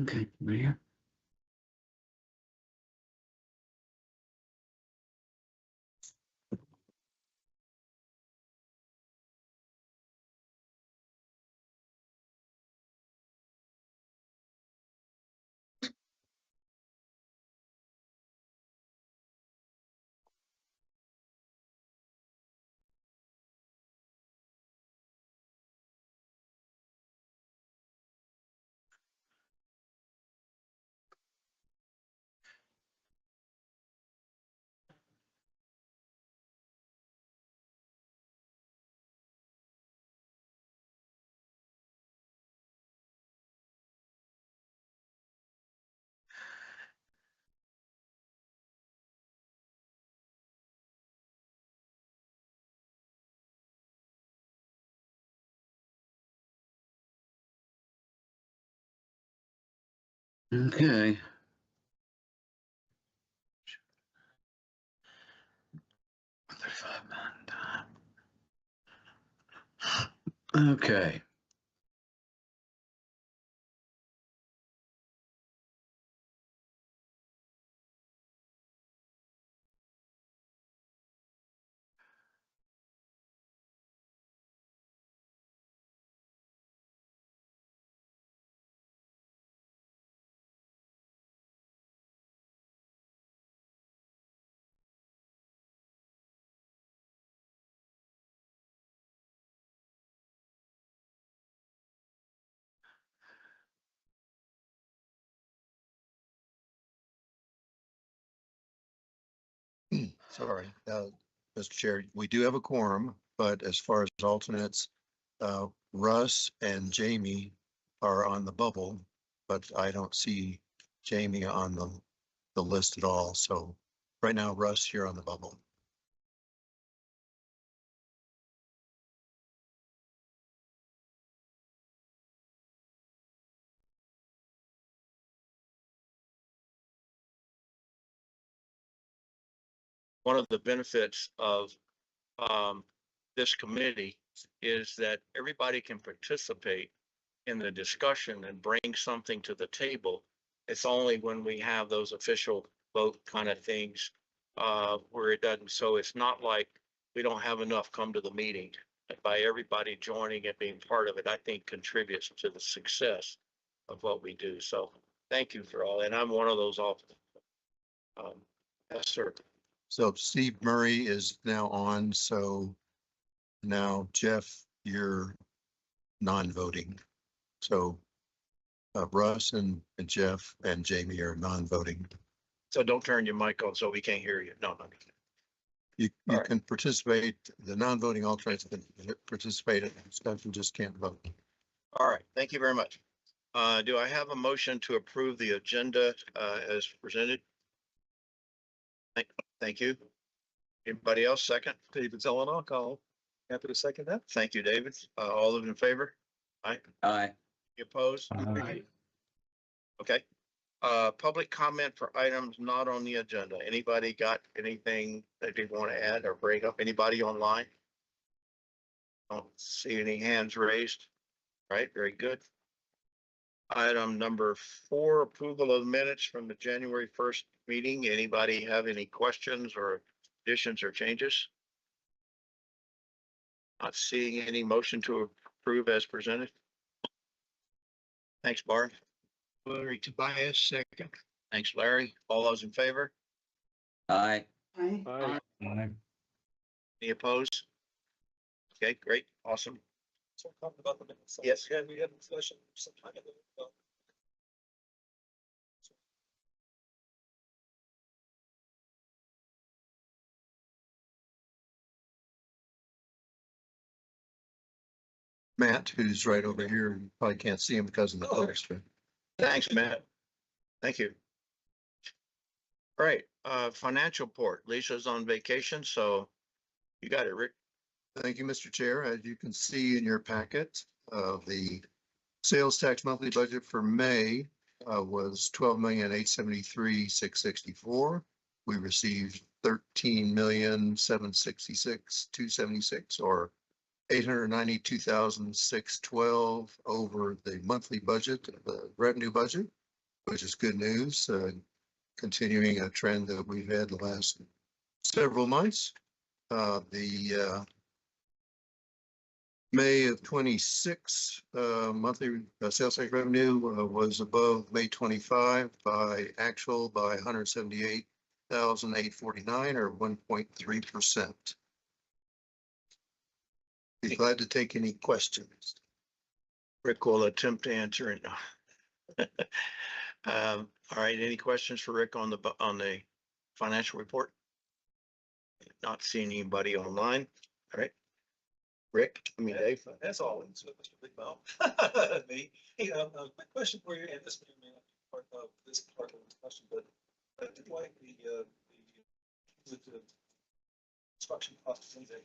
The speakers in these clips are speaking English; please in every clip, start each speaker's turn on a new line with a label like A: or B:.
A: Okay, Maria. Okay. Okay.
B: Sorry, Mr. Chair, we do have a quorum, but as far as alternates, Russ and Jamie are on the bubble, but I don't see Jamie on the list at all. So right now, Russ, you're on the bubble.
C: One of the benefits of this committee is that everybody can participate in the discussion and bring something to the table. It's only when we have those official vote kind of things where it doesn't. So it's not like we don't have enough come to the meeting. By everybody joining and being part of it, I think contributes to the success of what we do. So thank you for all. And I'm one of those often. Yes, sir.
B: So Steve Murray is now on. So now Jeff, you're non-voting. So Russ and Jeff and Jamie are non-voting.
C: So don't turn your mic on so we can't hear you. No.
B: You
C: All right.
B: can participate, the non-voting alternates can participate in the discussion, just can't vote.
C: All right, thank you very much. Do I have a motion to approve the agenda as presented? Thank you. Anybody else second?
D: David Zelenak, I'll happy to second that.
C: Thank you, David. All those in favor? Aye.
A: Aye.
C: You opposed?
A: Aye.
C: Okay. Public comment for items not on the agenda. Anybody got anything that they want to add or bring up? Anybody online? Don't see any hands raised. All right, very good. Item number 4, approval of minutes from the January 1st meeting. Anybody have any questions or additions or changes? Not seeing any. Motion to approve as presented. Thanks, Barb.
D: Larry Tobias, second.
C: Thanks, Larry. All those in favor?
A: Aye.
D: Aye.
C: Any opposed? Okay, great, awesome.
D: So talking about the minutes.
C: Yes.
D: Yeah, we had a discussion sometime ago.
B: Matt, who's right over here, you probably can't see him because of the post.
C: Thanks, Matt. Thank you. All right, financial report. Lisa's on vacation, so you got it, Rick.
B: Thank you, Mr. Chair. As you can see in your packet, the sales tax monthly budget for May was 12,873,664. We received 13,766,276, or 892,612 over the monthly budget, the revenue budget. which is good news, continuing a trend that we've had the last several months. The May of 26 monthly sales tax revenue was above May 25 by 178,849 or 1.3%. Be glad to take any questions.
C: Rick will attempt to answer it. All right, any questions for Rick on the financial report? Not seeing anybody online. All right. Rick, Dave.
D: As always, with Mr. Big Mouth. Me. Hey, quick question for you, and this may not be part of this part of the discussion, but I did like with the construction costs and data.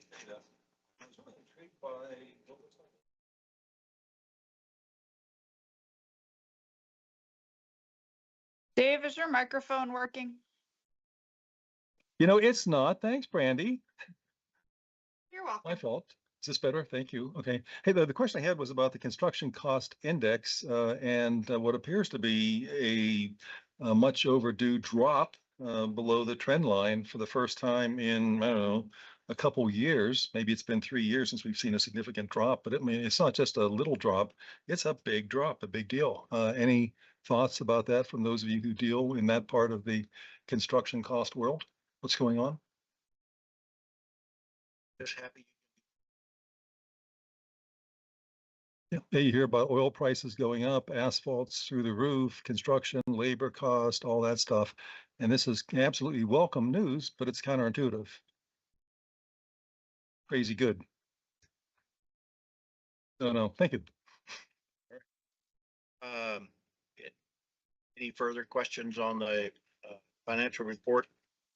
D: I was really intrigued by what was like.
E: Dave, is your microphone working?
F: It's not. Thanks, Brandy.
E: You're
F: My
E: welcome.
F: fault. Is this better? Thank you. Okay. Hey, the question I had was about the construction cost index and what appears to be a much overdue drop below the trend line for the first time in, I don't know, a couple years. Maybe it's been 3 years since we've seen a significant drop, but I mean, it's not just a little drop. It's a big drop, a big deal. Any thoughts about that from those of you who deal in that part of the construction cost world? What's going on?
C: Just happy.
F: Yeah, you hear about oil prices going up, asphalt's through the roof, construction, labor cost, all that stuff. And this is absolutely welcome news, but it's counterintuitive. Crazy good. No, thank you.
C: Um, any further questions on the financial report?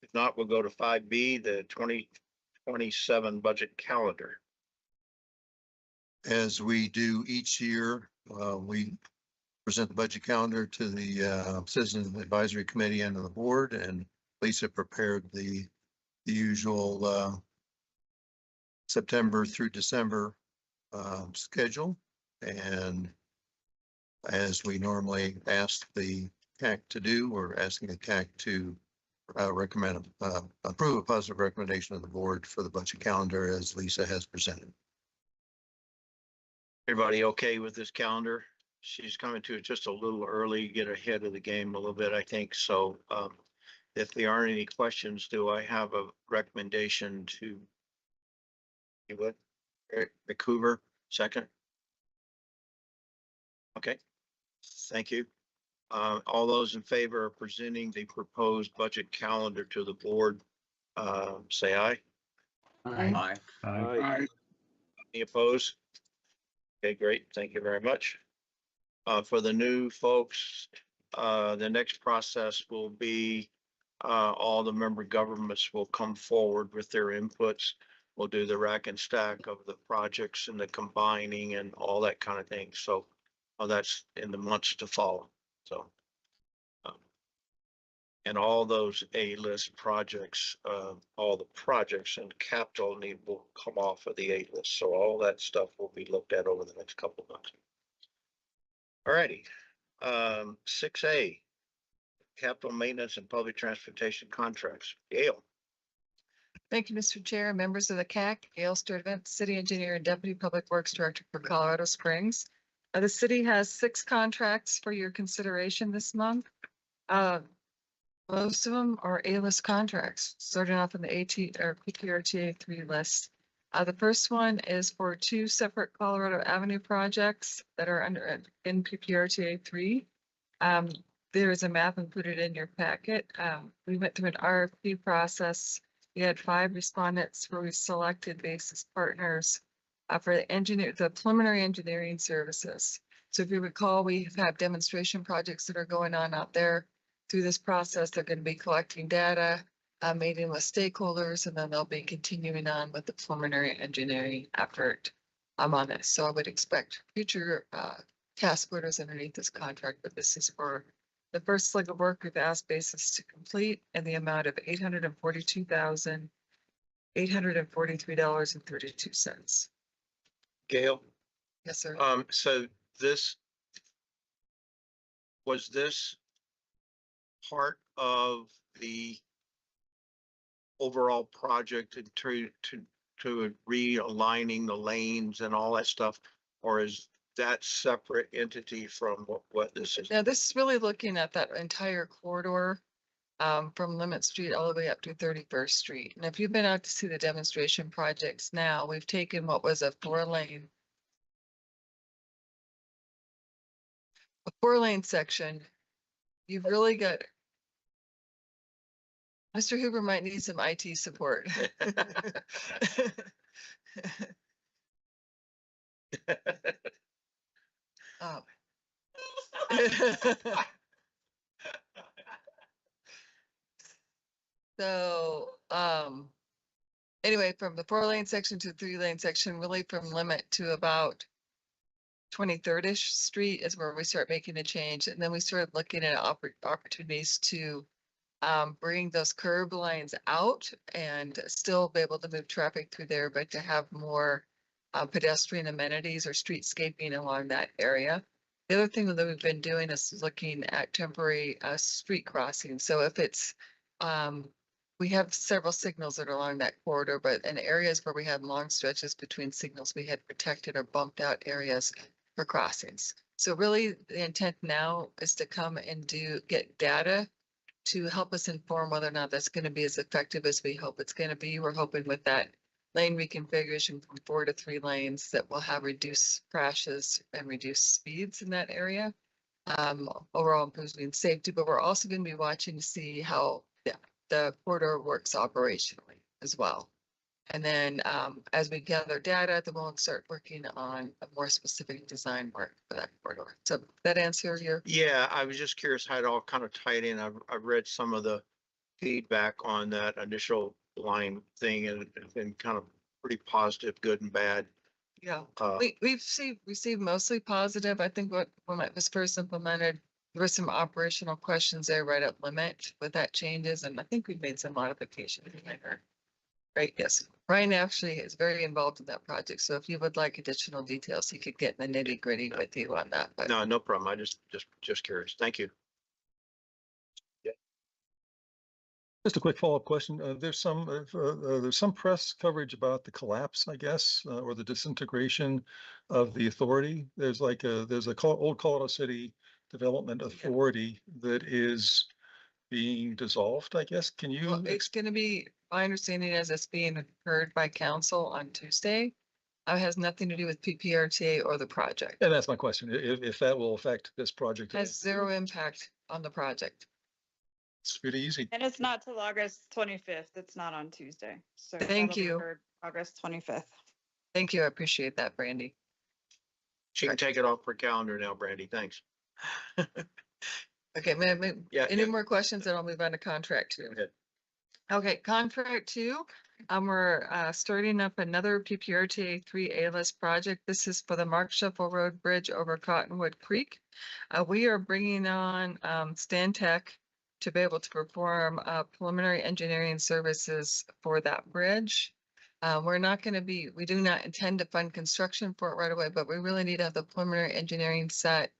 C: If not, we'll go to 5B, the 2027 budget calendar.
B: As we do each year, we present the budget calendar to the Citizen Advisory Committee and to the board, and Lisa prepared the usual September through December schedule. And as we normally ask the CAC to do, we're asking the CAC to recommend approve a positive recommendation of the board for the budget calendar as Lisa has presented.
C: Everybody okay with this calendar? She's coming to it just a little early, get ahead of the game a little bit, I think. So if there aren't any questions, do I have a recommendation to? You would? Eric McHoover, second. Okay, thank you. All those in favor of presenting the proposed budget calendar to the board, say aye.
A: Aye.
C: Any opposed? Okay, great. Thank you very much. For the new folks, the next process will be all the member governments will come forward with their inputs. We'll do the rack and stack of the projects and the combining and all that kind of thing. So that's in the months to follow. So and all those A-list projects, all the projects and capital need will come off of the A-list. So all that stuff will be looked at over the next couple of months. All righty. 6A, capital maintenance and public transportation contracts. Gail.
G: Thank you, Mr. Chair, members of the CAC, Gail Sturtevant, City Engineer and Deputy Public Works Director for Colorado Springs. The city has 6 contracts for your consideration this month. Most of them are A-list contracts, starting off in the PPRTA 3 list. The first one is for 2 separate Colorado Avenue projects that are in PPRTA 3. There is a map included in your packet. We went through an RFP process. We had 5 respondents where we selected basis partners for the preliminary engineering services. So if you recall, we have demonstration projects that are going on out there. Through this process, they're going to be collecting data, meeting with stakeholders, and then they'll be continuing on with the preliminary engineering effort on this. So I would expect future task orders underneath this contract, but this is for the first leg of work we've asked basis to complete in the amount of $842,843.32.
C: Gail.
G: Yes, sir.
C: So was this part of the overall project to realigning the lanes and all that stuff? Or is that separate entity from what this is?
G: Now, this is really looking at that entire corridor from Limit Street all the way up to 31st Street. And if you've been out to see the demonstration projects now, we've taken what was a four-lane section. You've really got Mr. Hoover might need some IT support. Oh. So, anyway, from the 4-lane section to 3-lane section, really from Limit to about 23rd-ish Street is where we start making a change. And then we started looking at opportunities to bring those curb lines out and still be able to move traffic through there, but to have more pedestrian amenities or streetscaping along that area. The other thing that we've been doing is looking at temporary street crossings. So if it's, we have several signals that are along that corridor, but in areas where we had long stretches between signals, we had protected or bumped out areas for crossings. So really the intent now is to come and get data to help us inform whether or not that's going to be as effective as we hope it's going to be. We're hoping with that lane reconfiguration from 4 to 3 lanes that will have reduced crashes and reduced speeds in that area. Overall improving safety, but we're also going to be watching to see how the corridor works operationally as well. And then as we gather data, then we'll start working on a more specific design work for that corridor. So that answer your?
C: Yeah, I was just curious how it all kind of tied in. I've read some of the feedback on that initial line thing, and it's been kind of pretty positive, good and bad.
G: Yeah, we've received mostly positive. I think when it was first implemented, there were some operational questions there right at Limit with that changes, and I think we've made some modifications later. Right, yes. Ryan actually is very involved in that project, so if you would like additional details, he could get in the nitty gritty with you on that. But
C: No problem. I just curious. Thank you.
F: Just a quick follow-up question. There's some press coverage about the collapse, I guess, or the disintegration of the authority. There's old Colorado City Development Authority that is being dissolved, I guess. Can you?
G: well, it's going to be, my understanding is it's being heard by council on Tuesday. It has nothing to do with PPRTA or the project.
F: And that's my question. If that will affect this project.
G: Has zero impact on the project.
F: It's pretty easy.
E: And it's not till August 25th. It's not on Tuesday. So
G: Thank
E: that'll be
G: you.
E: heard August 25th.
G: Thank you. I appreciate that, Brandy.
C: She can take it off her calendar now, Brandy. Thanks.
G: Okay,
C: Yeah.
G: any more questions? Then I'll move on to contract 2.
C: Go ahead.
G: Okay, contract 2, we're starting up another PPRTA 3A list project. This is for the Mark Shuffle Road Bridge over Cottonwood Creek. We are bringing on Stan Tech to be able to perform preliminary engineering services for that bridge. We're not going to be, we do not intend to fund construction for it right away, but we really need to have the preliminary engineering set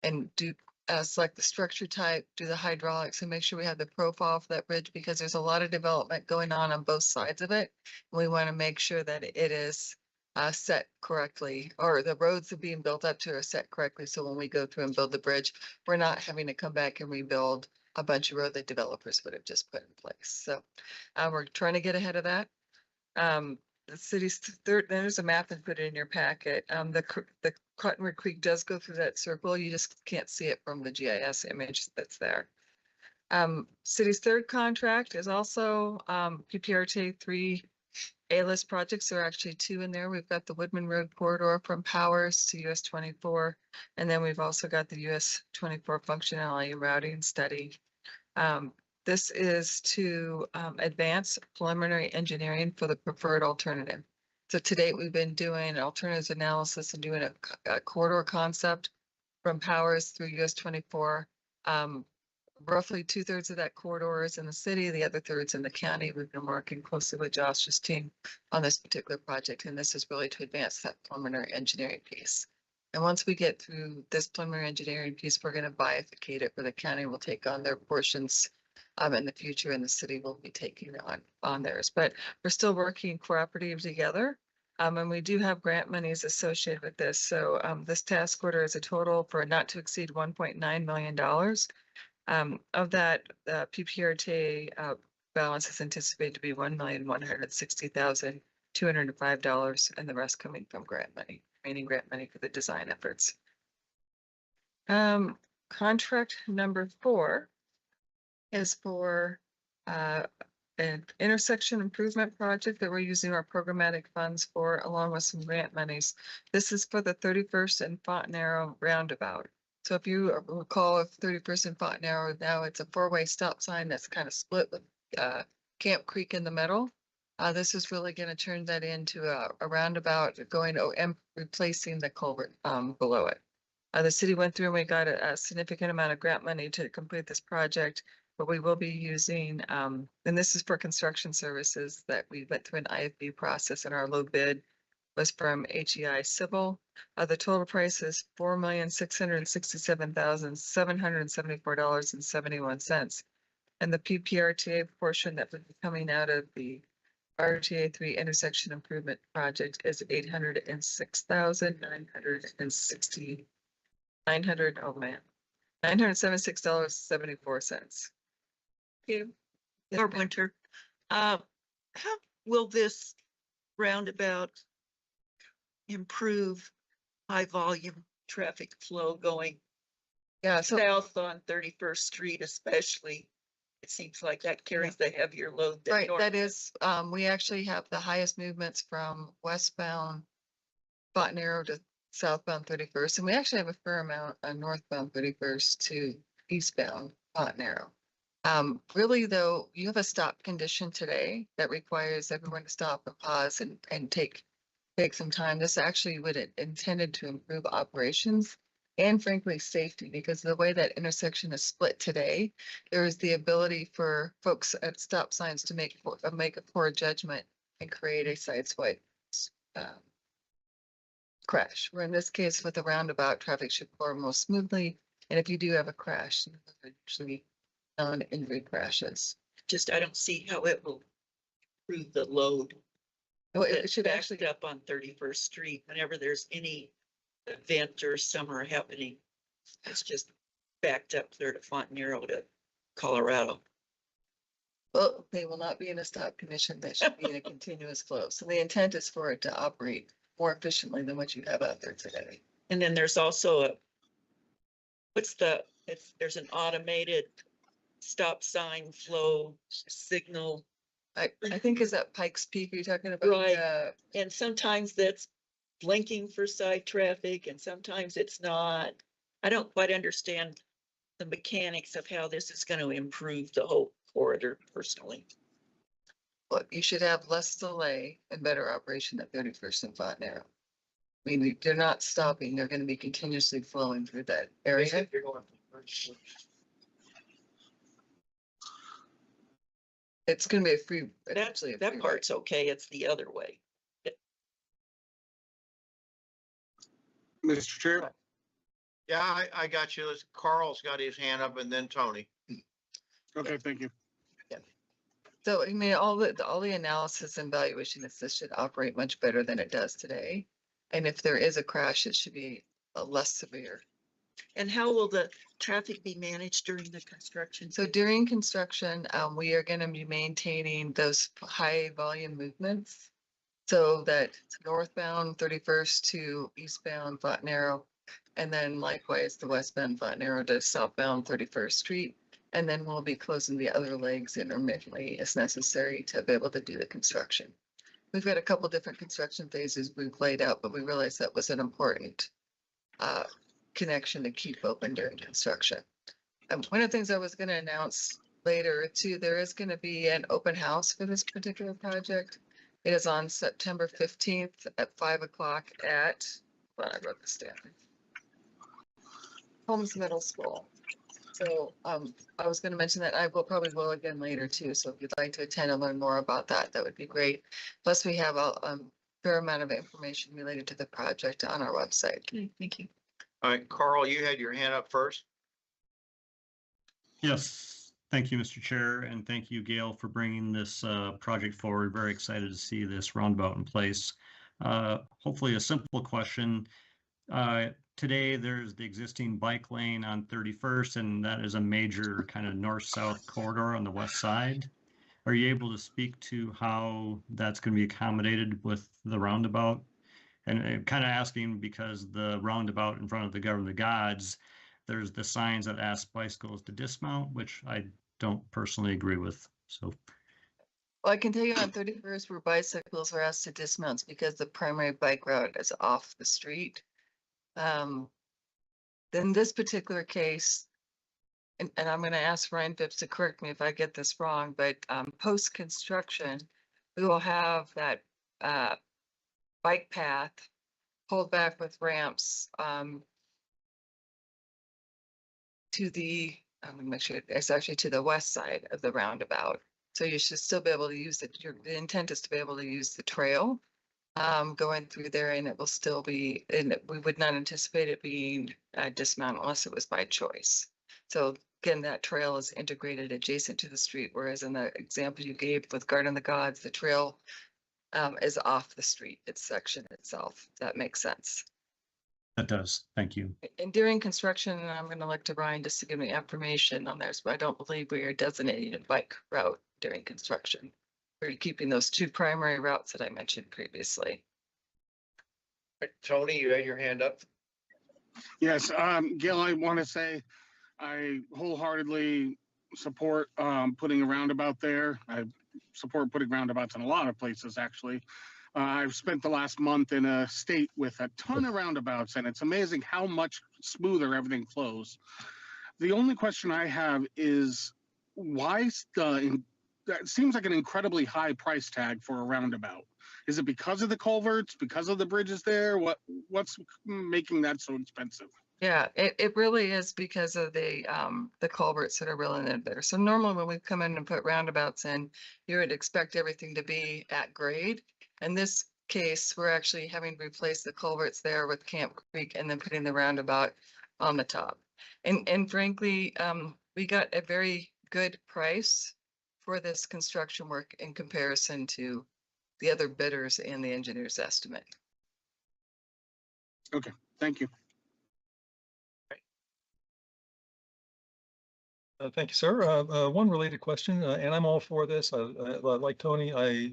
G: and do select the structure type, do the hydraulics, and make sure we have the profile for that bridge, because there's a lot of development going on both sides of it. We want to make sure that it is set correctly, or the roads are being built up to are set correctly. So when we go through and build the bridge, we're not having to come back and rebuild a bunch of road that developers would have just put in place. So we're trying to get ahead of that. The city's third, there's a map and put it in your packet. The Cottonwood Creek does go through that circle. You just can't see it from the GIS image that's there. City's third contract is also PPRTA 3A list projects. There are actually 2 in there. We've got the Woodman Road corridor from Powers to US 24. And then we've also got the US 24 functionality routing study. This is to advance preliminary engineering for the preferred alternative. So to date, we've been doing alternatives analysis and doing a corridor concept from Powers through US 24. Roughly 2/3 of that corridor is in the city, the other 1/3 in the county. We've been working closely with Josh's team on this particular project, and this is really to advance that preliminary engineering piece. And once we get through this preliminary engineering piece, we're gonna bifurcate it where the county will take on their portions in the future and the city will be taking on theirs. But we're still working cooperatively together. And we do have grant monies associated with this. So this task order is a total for not to exceed $1.9 million. Of that, PPRTA balance is anticipated to be $1,160,205, and the rest coming from grant money, remaining grant money for the design efforts. Contract number 4 is for an intersection improvement project that we're using our programmatic funds for, along with some grant monies. This is for the 31st and Fontenarrow roundabout. So if you recall, if 31st and Fontenarrow, now it's a 4-way stop sign that's kind of split with Camp Creek in the middle. This is really going to turn that into a roundabout going and replacing the culvert below it. The city went through and we got a significant amount of grant money to complete this project, but we will be using, and this is for construction services that we went through an IFB process, and our low bid was from HEI Civil. The total price is $4,667,774.71. And the PPRTA portion that would be coming out of the RTA 3 intersection improvement project is $976.74.
H: Winter, how will this roundabout improve high volume traffic flow going
G: Yeah, so
H: south on 31st Street especially? It seems like that carries the heavier load. than
G: right,
H: north.
G: that is, we actually have the highest movements from westbound Fontenarrow to southbound 31st, and we actually have a fair amount on northbound 31st to eastbound Fontenarrow. Really though, you have a stop condition today that requires everyone to stop and pause and take some time. This actually intended to improve operations and frankly safety, because the way that intersection is split today, there is the ability for folks at stop signs to make a poor judgment and create a sideswipe crash. Where in this case with the roundabout, traffic should flow more smoothly, and if you do have a crash, they're usually non-injury crashes.
H: Just, I don't see how it will improve the load.
G: Oh, it
H: It
G: should
H: backed
G: actually,
H: up on 31st Street whenever there's any event or summer happening. It's just backed up clear to Fontenarrow to Colorado.
G: well, they will not be in a stop condition. They should be in a continuous flow. So the intent is for it to operate more efficiently than what you have out there today.
H: And then there's also there's an automated stop sign flow signal.
G: I think is that Pikes Peak you're talking about?
H: Right.
G: Yeah.
H: And sometimes that's blinking for side traffic and sometimes it's not. I don't quite understand the mechanics of how this is going to improve the whole corridor personally.
G: But you should have less delay and better operation at 31st and Fontenarrow. I mean, they're not stopping. They're going to be continuously flowing through that area.
D: You're going from first to-
G: It's going to be a free. Actually, a
H: That
G: free
H: part's okay. It's the other way.
A: Mr. Chair,
C: Yeah, I got you. Carl's got his hand up and then Tony.
A: okay, thank you.
G: So I mean, all the analysis and valuation is this should operate much better than it does today. And if there is a crash, it should be less severe.
H: And how will the traffic be managed during the construction?
G: So during construction, we are going to be maintaining those high volume movements. So that northbound 31st to eastbound Fontenarrow, and then likewise the westbound Fontenarrow to southbound 31st Street. And then we'll be closing the other legs intermittently as necessary to be able to do the construction. We've got a couple different construction phases we've laid out, but we realized that was an important connection to keep open during construction. One of the things I was going to announce later too, there is going to be an open house for this particular project. It is on September 15th at 5 o'clock at, well, I wrote this down. Holmes Middle School. So I was going to mention that I will again later too. So if you'd like to attend and learn more about that, that would be great. Plus we have fair amount of information related to the project on our website.
H: Okay, thank you.
C: All right, Carl, you had your hand up first.
I: Yes, thank you, Mr. Chair, and thank you, Gail, for bringing this project forward. Very excited to see this roundabout in place. Hopefully a simple question. Today, there's the existing bike lane on 31st, and that is a major kind of north-south corridor on the west side. Are you able to speak to how that's going to be accommodated with the roundabout? And kind of asking because the roundabout in front of the Governor of the Gods, there's the signs that ask bicycles to dismount, which I don't personally agree with. So
G: Well, I can tell you on 31st where bicycles are asked to dismount because the primary bike route is off the street. Then this particular case, and I'm going to ask Ryan Phipps to correct me if I get this wrong, but post-construction, we will have that bike path pulled back with ramps to the, I'm gonna make sure it's actually to the west side of the roundabout. So you should still be able to use it. The intent is to be able to use the trail going through there, and it will still be, and we would not anticipate it being dismount unless it was by choice. So again, that trail is integrated adjacent to the street, whereas in the example you gave with Garden of the Gods, the trail is off the street, its section itself. That makes sense.
I: that does. Thank you.
G: And during construction, and I'm going to look to Brian just to give me information on this, but I don't believe we are designating a bike route during construction. We're keeping those two primary routes that I mentioned previously.
C: Tony, you had your hand up.
A: Yes, Gail, I want to say I wholeheartedly support putting a roundabout there. I support putting roundabouts in a lot of places, actually. I've spent the last month in a state with a ton of roundabouts, and it's amazing how much smoother everything flows. The only question I have is why that seems like an incredibly high price tag for a roundabout. Is it because of the culverts, because of the bridges there? What's making that so expensive?
G: Yeah, it really is because of the culverts that are really in there. So normally when we come in and put roundabouts in, you would expect everything to be at grade. In this case, we're actually having to replace the culverts there with Camp Creek and then putting the roundabout on the top. And frankly, we got a very good price for this construction work in comparison to the other bidders and the engineer's estimate.
A: Okay, thank you.
F: Thank you, sir. One related question, and I'm all for this. Like Tony, I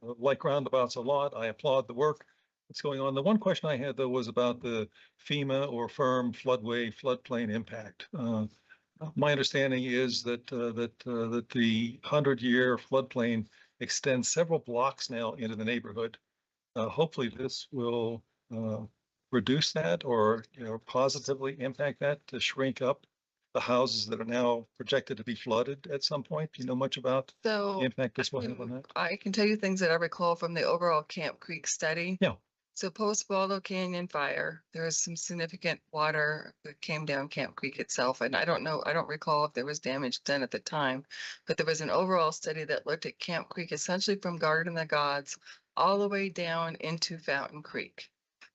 F: like roundabouts a lot. I applaud the work that's going on. The one question I had, though, was about the FEMA or firm floodway floodplain impact. My understanding is that the 100-year floodplain extends several blocks now into the neighborhood. Hopefully, this will reduce that or positively impact that to shrink up the houses that are now projected to be flooded at some point. Do you know much about the
G: So
F: impact this will have on that?
G: I can tell you things that I recall from the overall Camp Creek study.
F: Yeah.
G: So post Waldo Canyon fire, there was some significant water that came down Camp Creek itself. And I don't recall if there was damage done at the time, but there was an overall study that looked at Camp Creek essentially from Garden of the Gods all the way down into Fountain Creek.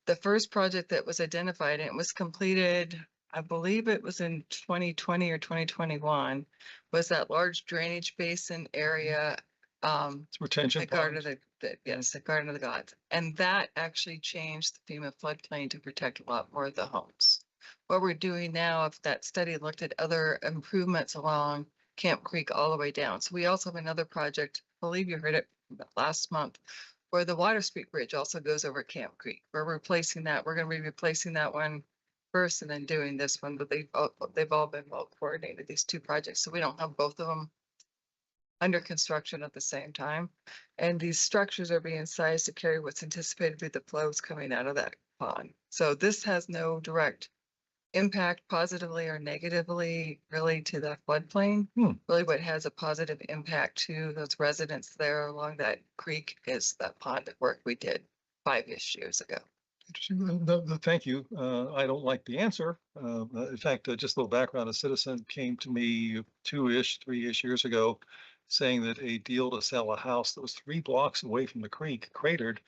G: The first project that was identified, and it was completed, I believe it was in 2020 or 2021, was that large drainage basin area.
F: It's retention
G: The Garden
F: ponds.
G: of yes, the Garden of the Gods. And that actually changed the FEMA floodplain to protect a lot more of the homes. What we're doing now, if that study looked at other improvements along Camp Creek all the way down. So we also have another project, I believe you heard it last month, where the Water Street Bridge also goes over Camp Creek. We're replacing that. We're going to be replacing that one first and then doing this one, but they've all been well coordinated, these two projects. So we don't have both of them under construction at the same time. And these structures are being sized to carry what's anticipated to be the flows coming out of that pond. So this has no direct impact positively or negatively really to the floodplain. Really what has a positive impact to those residents there along that creek is that pond work we did 5-ish years ago.
F: Interesting. Thank you. I don't like the answer. In fact, just a little background, a citizen came to me 2-ish, 3-ish years ago saying that a deal to sell a house that was 3 blocks away from the creek cratered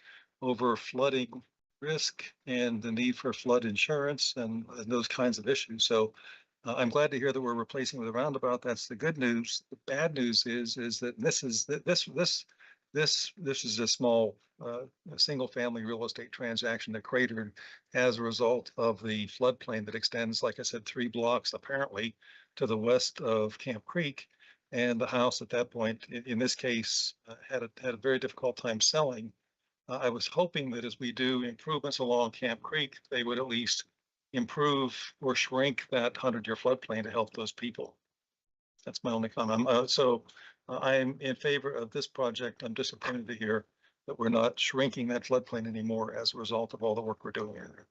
F: over flooding risk and the need for flood insurance and those kinds of issues. So I'm glad to hear that we're replacing with a roundabout. That's the good news. The bad news is that this is a small, single family real estate transaction that cratered as a result of the floodplain that extends, like I said, 3 blocks apparently to the west of Camp Creek. And the house at that point, in this case, had a very difficult time selling. I was hoping that as we do improvements along Camp Creek, they would at least improve or shrink that 100-year floodplain to help those people. That's my only comment. I'm in favor of this project. I'm disappointed to hear that we're not shrinking that floodplain anymore as a result of all the work we're doing here.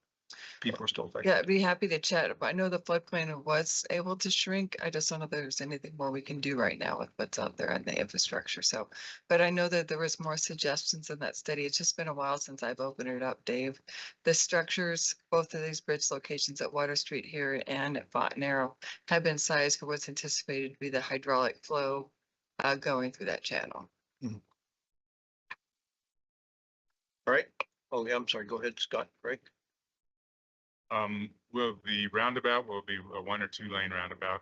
F: People are still affected.
G: Yeah, I'd be happy to chat. But I know the floodplain was able to shrink. I just don't know if there's anything more we can do right now with what's out there on the infrastructure. So, but I know that there was more suggestions in that study. It's just been a while since I've opened it up, Dave. The structures, both of these bridge locations at Water Street here and at Font Narrow, have been sized for what's anticipated to be the hydraulic flow going through that channel.
C: All right. Oh, yeah, I'm sorry. Go ahead, Scott. Greg.
J: Will the roundabout will be a 1 or 2 lane roundabout?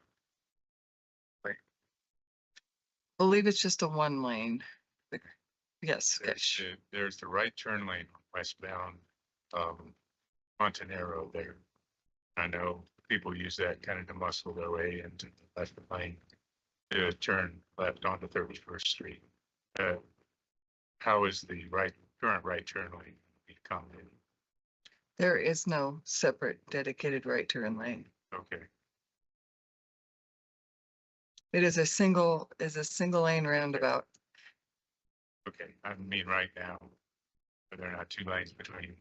G: Believe it's just a 1 lane. Yes.
J: There's the right turn lane westbound, Montanero there. I know people use that kind of to muscle their way into the left lane to turn left onto 31st Street. How is the current right turn lane accommodated?
G: There is no separate dedicated right turn lane.
J: Okay.
G: It is a single lane roundabout.
J: Okay, I mean right now, but there are not 2 lanes between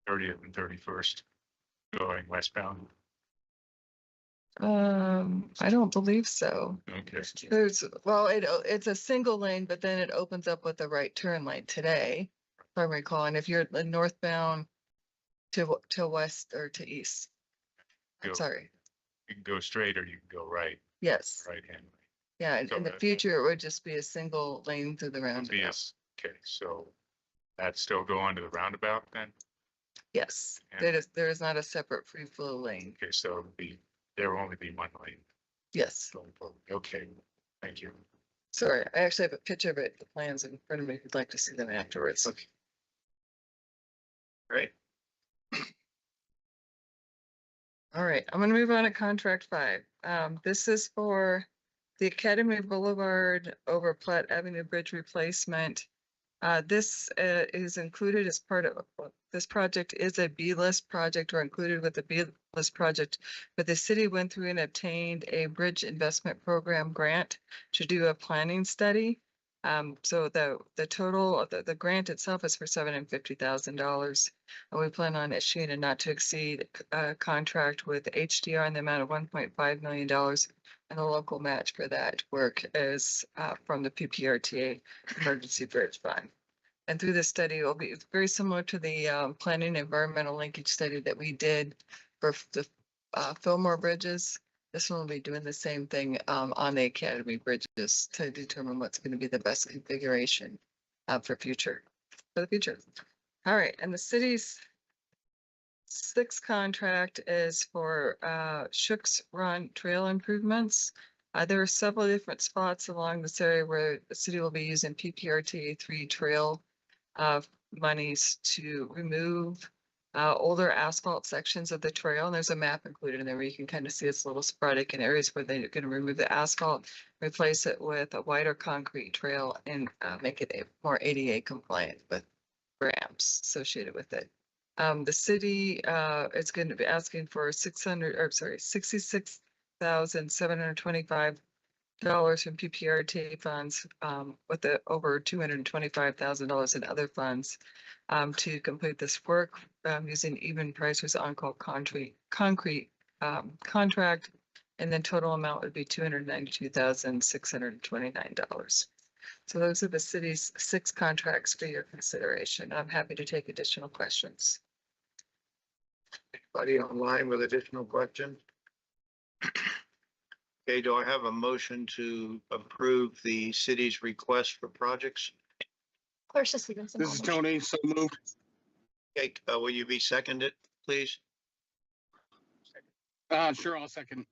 J: 30th and 31st going westbound.
G: I don't believe so.
J: Okay.
G: It's a single lane, but then it opens up with a right turn lane today, if I recall. And if you're northbound to west or to east, I'm
J: Go-
G: sorry.
J: You can go straight or you can go right,
G: Yes.
J: right hand.
G: Yeah.
J: So
G: In the
J: that-
G: future, it would just be a single lane through the roundabout.
J: Okay, so that's still go onto the roundabout then?
G: Yes.
J: And-
G: There is not a separate free flow lane.
J: Okay, so there will only be 1 lane
G: Yes.
J: going forward. Okay, thank you.
G: Sorry, I actually have a picture of it, the plans in front of me, if you'd like to see them afterwards.
C: Okay. Right.
G: All right, I'm gonna move on to contract 5. This is for the Academy Boulevard over Platte Avenue Bridge replacement. This is included as part of, this project is a B-list project or included with the B-list project, but the city went through and obtained a bridge investment program grant to do a planning study. So the total of the grant itself is for $750,000. And we plan on issuing a not to exceed contract with HDR in the amount of $1.5 million. And the local match for that work is from the PPRTA Emergency Bridge Fund. And through this study, it will be very similar to the planning environmental linkage study that we did for the Fillmore bridges. This one will be doing the same thing on the Academy bridges to determine what's going to be the best configuration for the future. All right, and the city's 6th contract is for Shook's Run Trail improvements. There are several different spots along this area where the city will be using PPRTA 3 trail monies to remove older asphalt sections of the trail. And there's a map included in there where you can kind of see it's a little sporadic in areas where they're going to remove the asphalt, replace it with a wider concrete trail and make it more ADA compliant with ramps associated with it. The city is going to be asking for $66,725 from PPRTA funds with the over $225,000 in other funds to complete this work using even prices on-call concrete contract, and then total amount would be $292,629. So those are the city's 6 contracts for your consideration. I'm happy to take additional questions.
C: Anybody online with additional questions? Okay, do I have a motion to approve the city's request for projects?
K: Clarissa Stevenson.
A: This is Tony, so moved.
C: Okay, will you be seconded, please?
A: Sure, I'll second.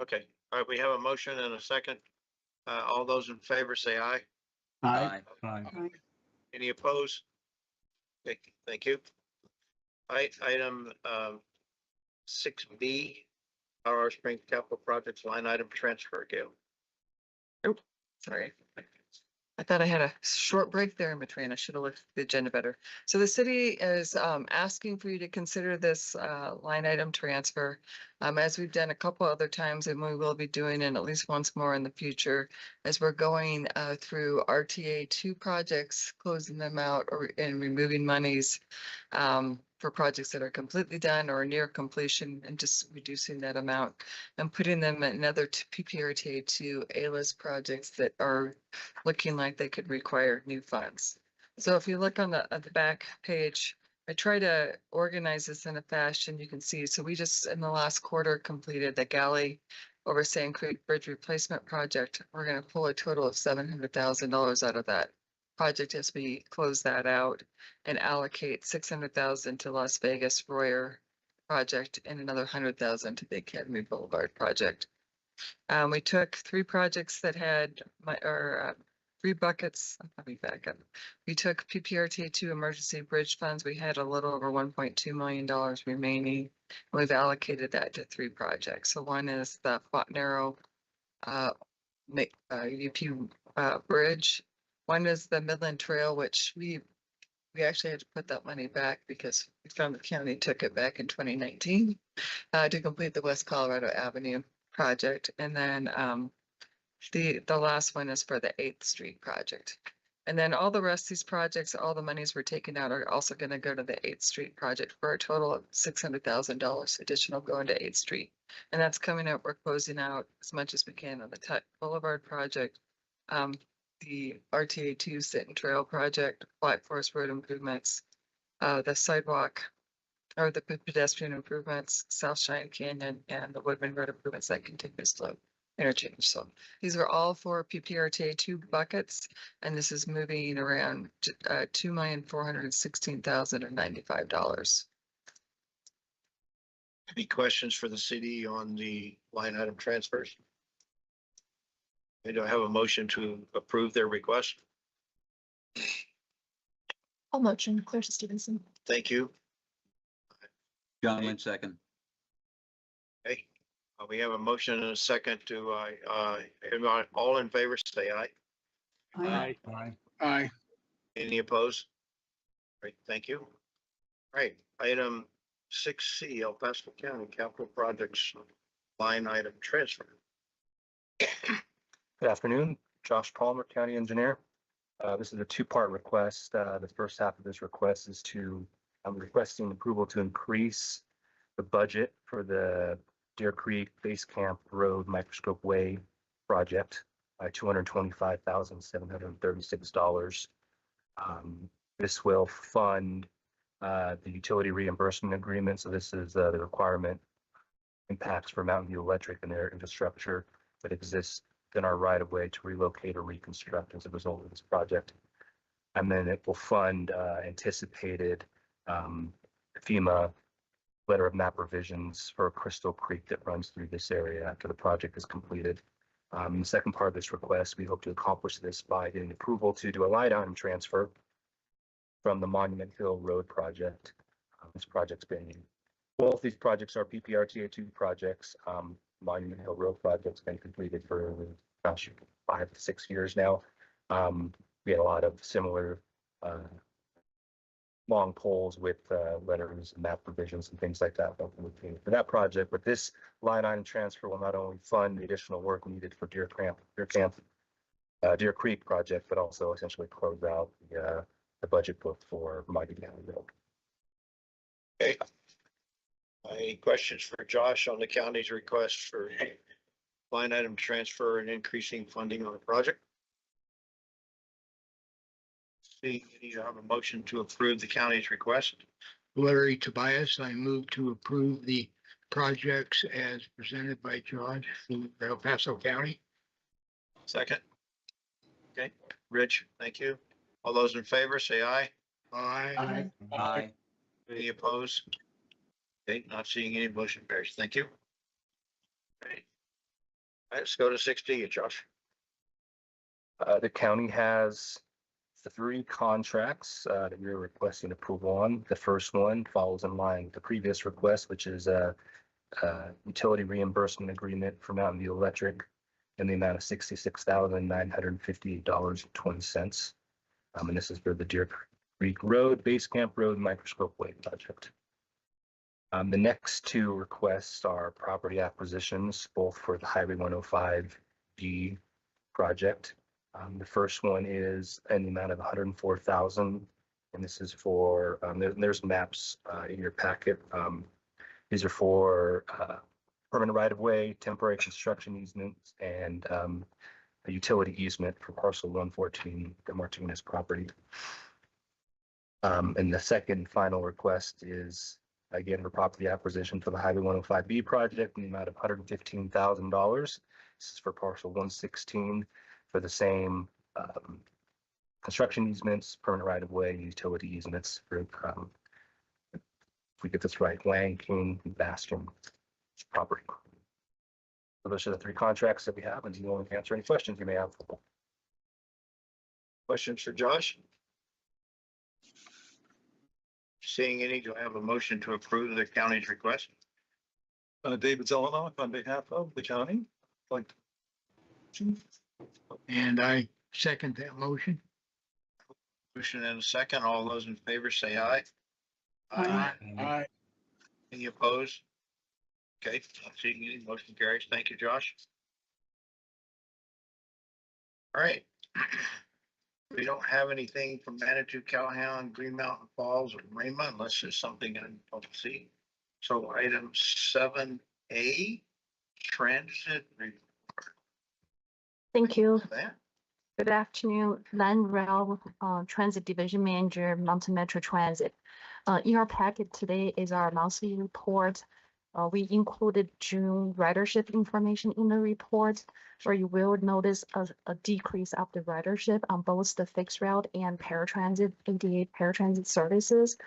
C: Okay, all right, we have a motion and a second. All those in favor say aye.
I: Aye.
C: Any opposed? Okay, thank you. Item 6B, Colorado Springs Capital Projects line item transfer, Gail.
G: Sorry. I thought I had a short break there in between. I should have looked at the agenda better. So the city is asking for you to consider this line item transfer. As we've done a couple other times, and we will be doing it at least once more in the future, as we're going through RTA 2 projects, closing them out and removing monies for projects that are completely done or near completion, and just reducing that amount and putting them in other PPRTA 2 A-list projects that are looking like they could require new funds. So if you look on the back page, I try to organize this in a fashion you can see. So we just in the last quarter completed the galley over Sand Creek Bridge Replacement Project. We're going to pull a total of $700,000 out of that project as we close that out and allocate $600,000 to Las Vegas Royer project and another $100,000 to the Academy Boulevard project. We took 3 projects that had 3 buckets. Let me back up. We took PPRTA 2 emergency bridge funds. We had a little over $1.2 million remaining. We've allocated that to 3 projects. So one is the Fort Narrow UP bridge. One is the Midland Trail, which we actually had to put that money back because we found the county took it back in 2019 to complete the West Colorado Avenue project. And then the last one is for the 8th Street project. And then all the rest of these projects, all the monies we're taking out are also going to go to the 8th Street project for a total of $600,000 additional going to 8th Street. And that's coming out. We're closing out as much as we can on the Tut Boulevard project, the RTA 2 Sit and Trail project, Black Forest Road improvements, the sidewalk or the pedestrian improvements, South Cheyenne Canyon, and the Woodman Road improvements that continuous flow interchange. So these are all for PPRTA 2 buckets, and this is moving around $2,416,095.
C: Any questions for the city on the line item transfers? Do I have a motion to approve their request?
K: I'll motion Clarissa Stevenson.
C: Thank you.
L: John Lynch, second.
C: Okay, we have a motion and a second to, everyone, all in favor, say aye.
A: Aye.
I: Aye.
A: Aye.
C: Any opposed? Great, thank you. All right, item 6C, El Paso County Capital Projects line item transfer.
M: Good afternoon, Josh Palmer, County Engineer. This is a 2-part request. The first half of this request is I'm requesting approval to increase the budget for the Deer Creek Base Camp Road Microscope Way project by $225,736. This will fund the utility reimbursement agreement. So this is the requirement impacts for Mountain View Electric and their infrastructure that exists in our right of way to relocate or reconstruct as a result of this project. And then it will fund anticipated FEMA letter of map revisions for Crystal Creek that runs through this area after the project is completed. The second part of this request, we hope to accomplish this by getting approval to do a line item transfer from the Monument Hill Road project. This project's been, both these projects are PPRTA 2 projects. Monument Hill Road project's been completed for 5 to 6 years now. We had a lot of similar long poles with letters and map provisions and things like that for that project. But this line item transfer will not only fund the additional work needed for Deer Creek project, but also essentially close out the budget book for Mighty County Road.
C: Okay. Any questions for Josh on the county's request for line item transfer and increasing funding on the project? See, you have a motion to approve the county's request.
N: Larry Tobias, I move to approve the projects as presented by George from El Paso County.
C: Second. Okay, Rich, thank you.
B: All those in favor, say aye.
N: Aye.
L: Aye.
B: Any opposed? Okay, not seeing any, motion carries. Thank you. Okay. Let's go to 6D, Josh.
M: The county has three contracts that we're requesting approval on. The first one follows in line with the previous request, which is a utility reimbursement agreement for Mountain View Electric in the amount of $66,958.20. And this is for the Deer Creek Road, Base Camp Road, Microscope Way project. The next two requests are property acquisitions, both for the Highway 105D project. The first one is in the amount of $104,000, and this is for there's maps in your packet. These are for permanent right-of-way, temporary construction easements, and a utility easement for parcel 114, the Martinez property. And the second final request is again for property acquisition for the Highway 105B project in the amount of $115,000. This is for parcel 116 for the same construction easements, permanent right-of-way, utility easements for, if we get this right, Wang, King, and Bastion property. So those are the three contracts that we have, and you want to answer any questions you may have.
B: Questions for Josh? Seeing any, do I have a motion to approve the county's request?
F: David Zelenak on behalf of the county. Like,
N: And I second that motion.
B: Motion and a second. All those in favor say aye.
A: Aye.
B: Any opposed? Okay, not seeing any, motion carries. Thank you, Josh. All right. We don't have anything from Manitou, Calhoun, Green Mountain Falls, or Rama, unless there's something I don't see. So item 7A, transit report.
K: Thank you.
B: That,
K: Good afternoon, Land Rail Transit Division Manager, Mountain Metro Transit. In our packet today is our monthly report. We included June ridership information in the report, where you will notice a decrease of the ridership on both the fixed route and paratransit, 88 paratransit services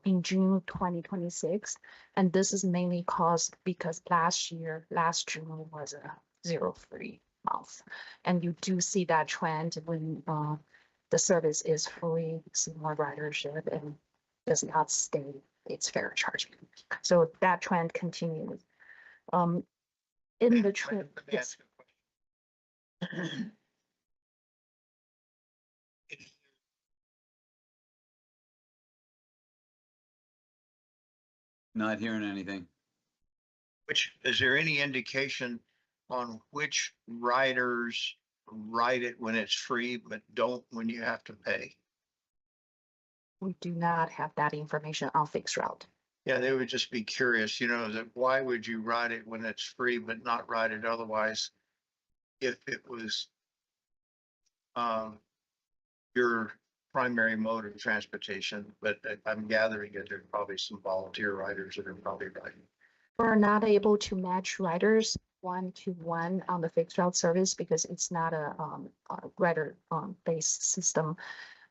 K: in June 2026. And this is mainly caused because last June was a 0-free month. And you do see that trend when the service is free, see more ridership and does not stay its fare charging. So that trend continues. In the trip,
B: let me
K: yes.
B: ask you a question.
L: Not hearing anything.
B: Which, is there any indication on which riders ride it when it's free, but don't when you have to pay?
K: We do not have that information on fixed route.
B: Yeah, they would just be curious, that why would you ride it when it's free, but not ride it otherwise? If it was your primary mode of transportation, but I'm gathering that there's probably some volunteer riders that are probably riding.
K: We're not able to match riders 1-to-1 on the fixed route service because it's not a rider based system.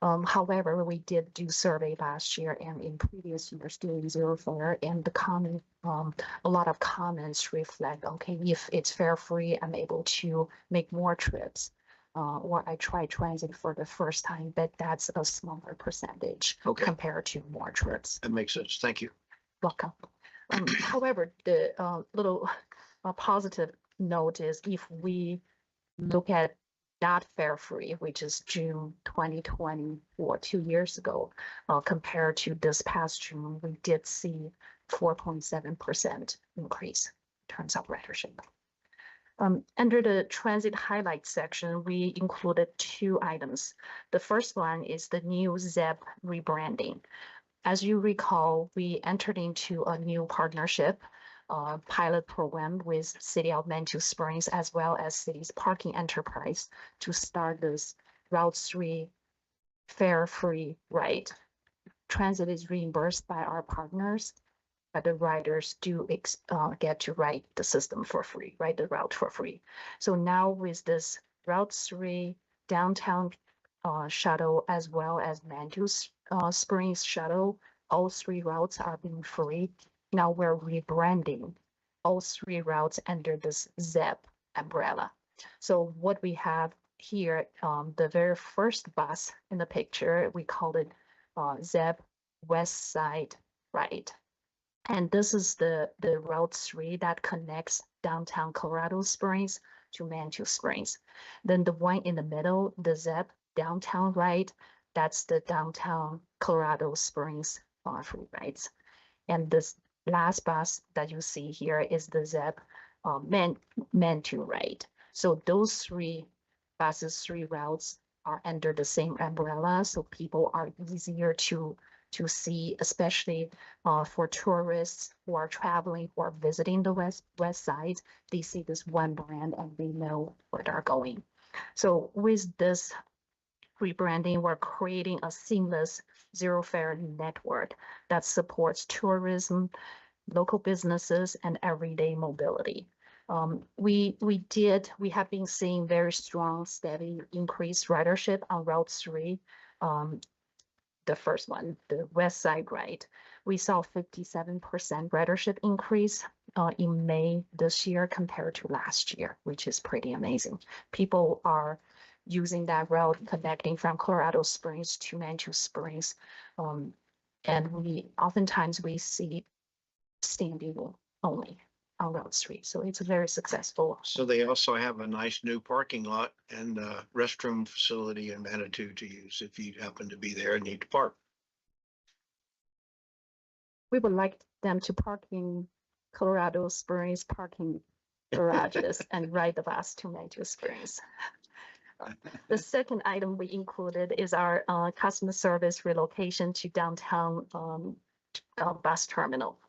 K: However, we did do survey last year and in previous years doing zero fare, and the comment, a lot of comments reflect, okay, if it's fare free, I'm able to make more trips. Or I try transit for the first time, but that's a smaller percentage compared to more trips.
B: That makes sense. Thank you.
K: Welcome. However, the little positive note is if we look at not fare free, which is June 2024, 2 years ago, compared to this past June, we did see 4.7% increase in terms of ridership. Under the transit highlight section, we included two items. The first one is the new ZEP rebranding. As you recall, we entered into a new partnership pilot program with City of Manitou Springs as well as City's Parking Enterprise to start this Route 3 fare-free ride. Transit is reimbursed by our partners, but the riders do get to ride the system for free, ride the route for free. So now with this Route 3 downtown shuttle as well as Mantus Springs shuttle. All three routes are being free. Now we're rebranding all three routes under this ZEP umbrella. So what we have here, the very first bus in the picture, we call it ZEP West Side Ride. And this is the Route 3 that connects downtown Colorado Springs to Mantua Springs. Then the one in the middle, the ZEP Downtown Ride, that's the downtown Colorado Springs free rides. And this last bus that you see here is the ZEP Mantua Ride. So those three buses, three routes are under the same umbrella, so people are easier to see, especially for tourists who are traveling or visiting the west side. They see this one brand and they know where they're going. So with this rebranding, we're creating a seamless zero fare network that supports tourism, local businesses, and everyday mobility. We have been seeing very strong, steady increased ridership on Route 3. The first one, the West Side Ride, we saw 57% ridership increase in May this year compared to last year, which is pretty amazing. People are using that route connecting from Colorado Springs to Mantua Springs. And oftentimes we see standing only on Route 3. So it's a very successful.
O: So they also have a nice new parking lot and a restroom facility in Manitou to use if you happen to be there and need to park.
K: We would like them to park in Colorado Springs parking garages and ride the bus to Mantua Springs. The second item we included is our customer service relocation to downtown bus terminal.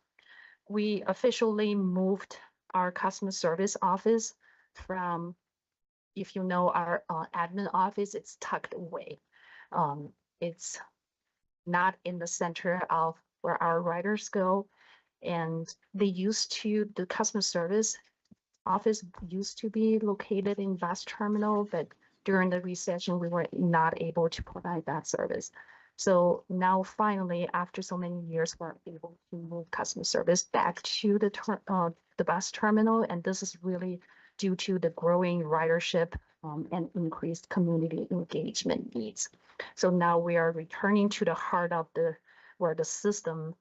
K: We officially moved our customer service office from, if you know, our admin office, it's tucked away. It's not in the center of where our riders go. And the customer service office used to be located in bus terminal, but during the recession, we were not able to provide that service. So now finally, after so many years, we're able to move customer service back to the bus terminal. And this is really due to the growing ridership and increased community engagement needs. So now we are returning to the heart of where the system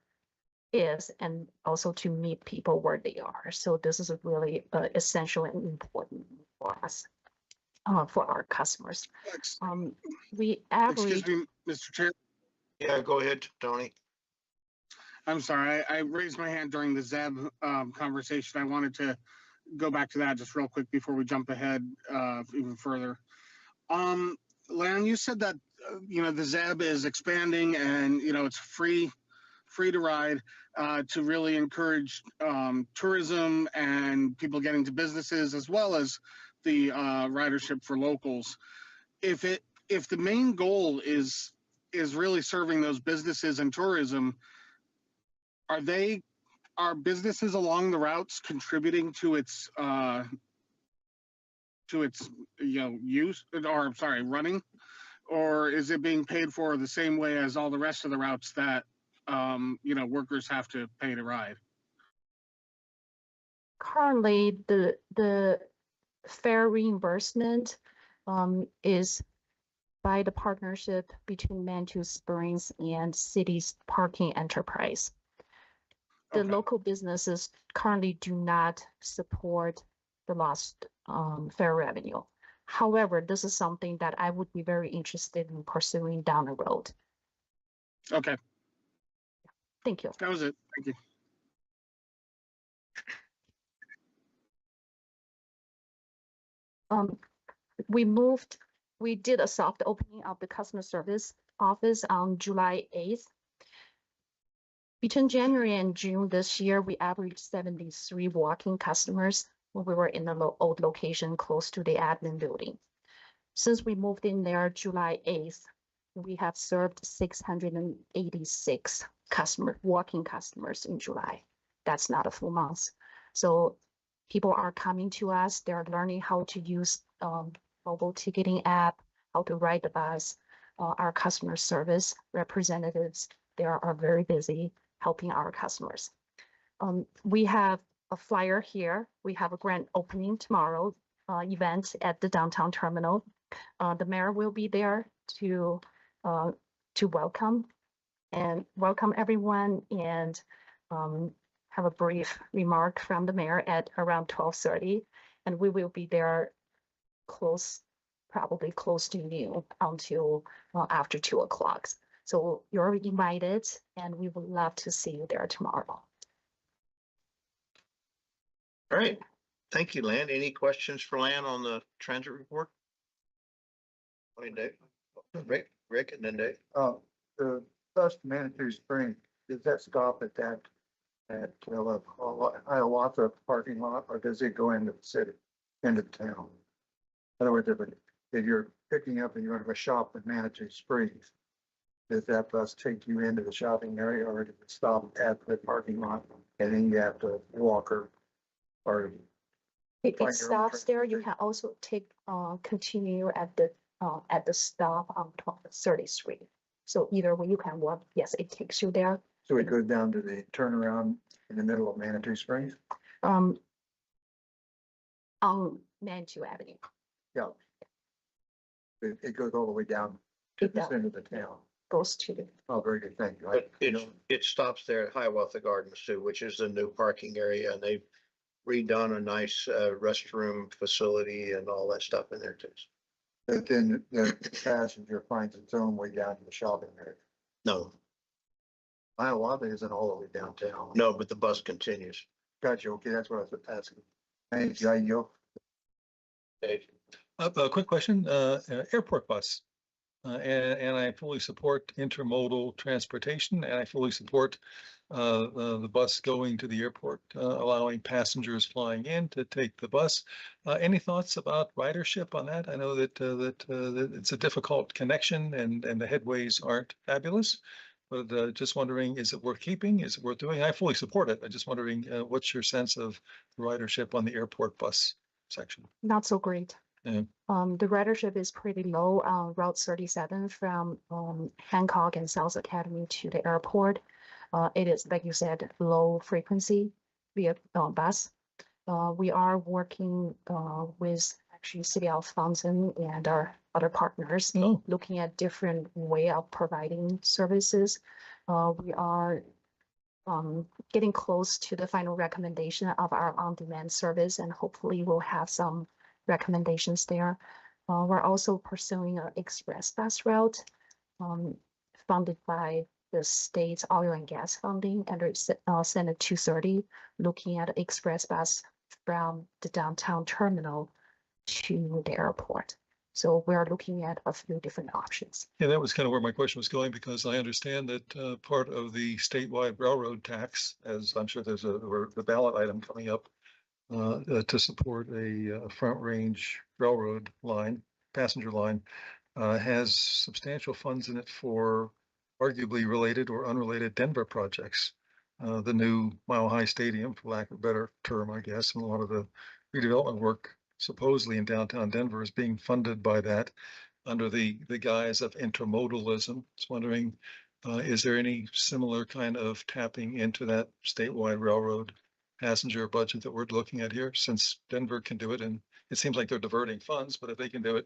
K: is, and also to meet people where they are. So this is a really essential and important for us, for our customers. We average.
A: Excuse me, Mr. Chair.
O: Yeah, go ahead, Tony.
A: I'm sorry, I raised my hand during the ZEB conversation. I wanted to go back to that just real quick before we jump ahead even further. Lan, you said that the ZEB is expanding and it's free to ride to really encourage tourism and people getting to businesses, as well as the ridership for locals. If the main goal is really serving those businesses and tourism, are businesses along the routes contributing to its use, or I'm sorry, running, or is it being paid for the same way as all the rest of the routes that workers have to pay to ride?
K: Currently, the fare reimbursement is by the partnership between Mantua Springs and city's parking enterprise. The local businesses currently do not support the lost fare revenue. However, this is something that I would be very interested in pursuing down the road.
A: Okay.
K: Thank you.
A: That was it. Thank you.
K: We did a soft opening of the customer service office on July 8th. Between January and June this year, we averaged 73 walk-in customers when we were in the old location close to the admin building. Since we moved in there July 8th, we have served 686 walk-in customers in July. That's not a full month. So people are coming to us. They're learning how to use mobile ticketing app, how to ride the bus, our customer service representatives, they are very busy helping our customers. We have a flyer here. We have a grand opening tomorrow event at the downtown terminal. The mayor will be there to welcome everyone and have a brief remark from the mayor at around 12:30, and we will be there probably close to noon until after 2 o'clock. So you're invited, and we would love to see you there tomorrow.
O: All right. Thank you, Lan. Any questions for Lan on the transit report? Morning, Dave. Rick, and then Dave.
N: The bus to Manitou Springs, does that stop at that, at Hiawatha parking lot, or does it go into the city, into the town? In other words, if you're picking up and you're going to shop in Manitou Springs, does that bus take you into the shopping area, or does it stop at the parking lot and then you have to walk or
K: It
N: find your own
K: stops there. You can also continue at the stop on 30th Street. So either way you can walk. Yes, it takes you there.
N: So it goes down to the turnaround in the middle of Manitou Springs?
K: On Manitou Avenue.
N: Yeah. It goes all the way down to
K: It
N: the
K: does.
N: center of the town.
K: Goes to the
N: Oh, very good, thank you.
O: But it stops there at Hiawatha Gardens too, which is the new parking area, and they've redone a nice restroom facility and all that stuff in there too.
N: But then the passenger finds its own way down to the shopping area.
O: No,
N: Hiawatha isn't all the way downtown.
O: no, but the bus continues.
N: Gotcha, okay, that's what I was asking. Thank you, you.
O: Dave.
F: A quick question, airport bus. And I fully support intermodal transportation, and I fully support the bus going to the airport, allowing passengers flying in to take the bus. Any thoughts about ridership on that? I know that it's a difficult connection and the headways aren't fabulous, but just wondering, is it worth keeping? Is it worth doing? I fully support it. I'm just wondering, what's your sense of ridership on the airport bus section?
K: not so great.
F: Yeah.
K: The ridership is pretty low on Route 37 from Hancock and South Academy to the airport. It is, like you said, low frequency via bus. We are working with actually City of Fountain and our other partners, looking at different way of providing services. We are getting close to the final recommendation of our on-demand service, and hopefully we'll have some recommendations there. We're also pursuing an express bus route funded by the state's oil and gas funding under Senate 230, looking at express bus from the downtown terminal to the airport. So we're looking at a few different options.
F: Yeah, that was kind of where my question was going, because I understand that part of the statewide railroad tax, as I'm sure there's the ballot item coming up, to support a front range railroad line, passenger line, has substantial funds in it for arguably related or unrelated Denver projects. The new Mile High Stadium, for lack of a better term, I guess, and a lot of the redevelopment work supposedly in downtown Denver is being funded by that under the guise of intermodalism. Just wondering, is there any similar kind of tapping into that statewide railroad passenger budget that we're looking at here, since Denver can do it, and it seems like they're diverting funds, but if they can do it,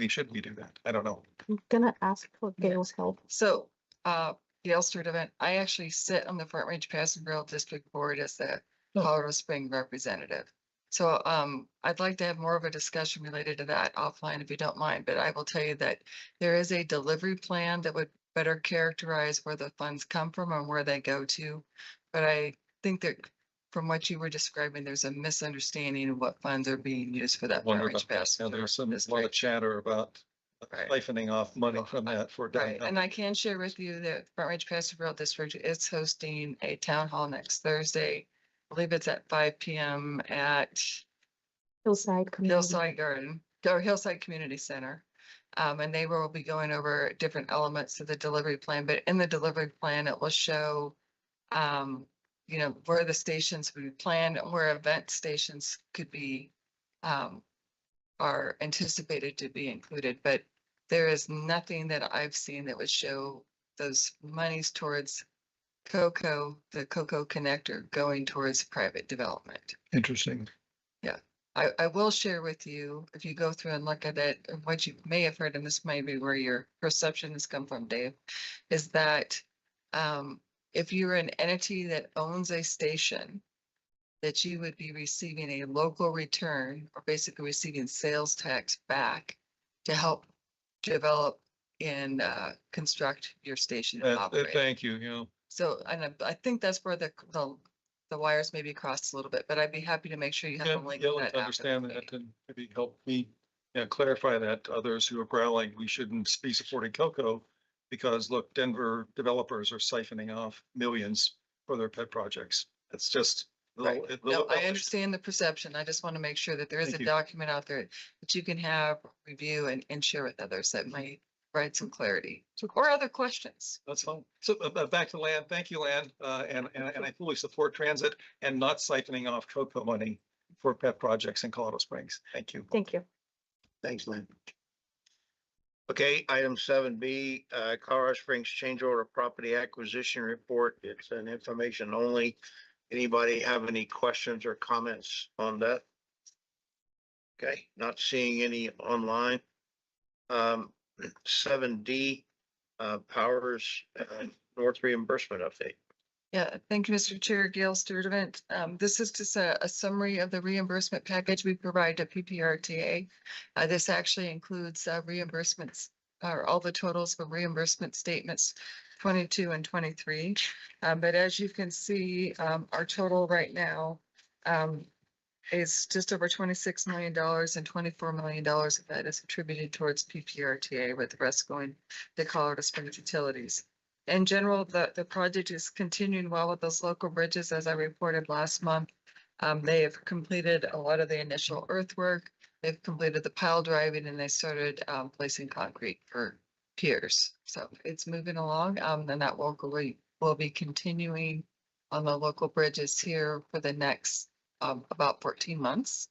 F: should we do that? I don't know.
K: I'm gonna ask for Gail's help.
G: So, Gail Sturdivant, I actually sit on the Front Range Passenger Rail District Board as the Colorado Spring representative. So, I'd like to have more of a discussion related to that offline if you don't mind, but I will tell you that there is a delivery plan that would better characterize where the funds come from and where they go to. But I think that from what you were describing, there's a misunderstanding of what funds are being used for that Front Range Passenger.
F: There's a lot of
G: District.
F: chatter about
G: Right.
F: siphoning off money from that for
G: Right,
F: downtown.
G: and I can share with you that Front Range Passenger Rail District is hosting a town hall next Thursday. I believe it's at 5 PM at
K: Hillside Community.
G: Hillside Garden, or Hillside Community Center. And they will be going over different elements of the delivery plan, but in the delivery plan, it will show where the stations would be planned and where event stations could be, are anticipated to be included. But there is nothing that I've seen that would show those monies towards Cocoa, the Cocoa connector going towards private development.
F: Interesting.
G: I will share with you, if you go through and look at it, and what you may have heard, and this may be where your perception has come from, Dave, is that if you're an entity that owns a station, that you would be receiving a local return or basically receiving sales tax back to help develop and construct your station and operate.
F: Thank you, you know.
G: So, and I think that's where the wires maybe crossed a little bit, but I'd be happy to make sure you have
F: Yeah,
G: a link.
F: yeah,
G: to
F: let's
G: that after the
F: understand
G: meeting.
F: that and maybe help me, clarify that to others who are growling, we shouldn't be supporting Cocoa because look, Denver developers are siphoning off millions for their pet projects. It's just. a
G: Right.
F: little- a
G: No,
F: little
G: I
F: selfish.
G: understand the perception. I just want to make sure that there is
F: Thank
G: a
F: you.
G: document out there that you can have, review and share with others that might provide some clarity or other questions.
F: That's fine. So back to land. Thank you, land. And I fully support transit and not siphoning off Cocoa money for pet projects in Colorado Springs. Thank you.
K: Thank you.
O: Thanks, Lynn. Okay, item 7B, Colorado Springs change order property acquisition report. It's an information only. Anybody have any questions or comments on that? Okay, not seeing any online. 7D, Powers North reimbursement update.
G: Yeah, thank you, Mr. Chair, Gail Sturdivant. This is just a summary of the reimbursement package we provide to PPRTA. This actually includes reimbursements, or all the totals for reimbursement statements 22 and 23. But as you can see, our total right now is just over $26 million, and $24 million of that is attributed towards PPRTA, with the rest going to Colorado Springs Utilities. In general, the project is continuing well with those local bridges, as I reported last month. They have completed a lot of the initial earthwork. They've completed the pile driving, and they started placing concrete for piers. So it's moving along, and that will be continuing on the local bridges here for the next about 14 months.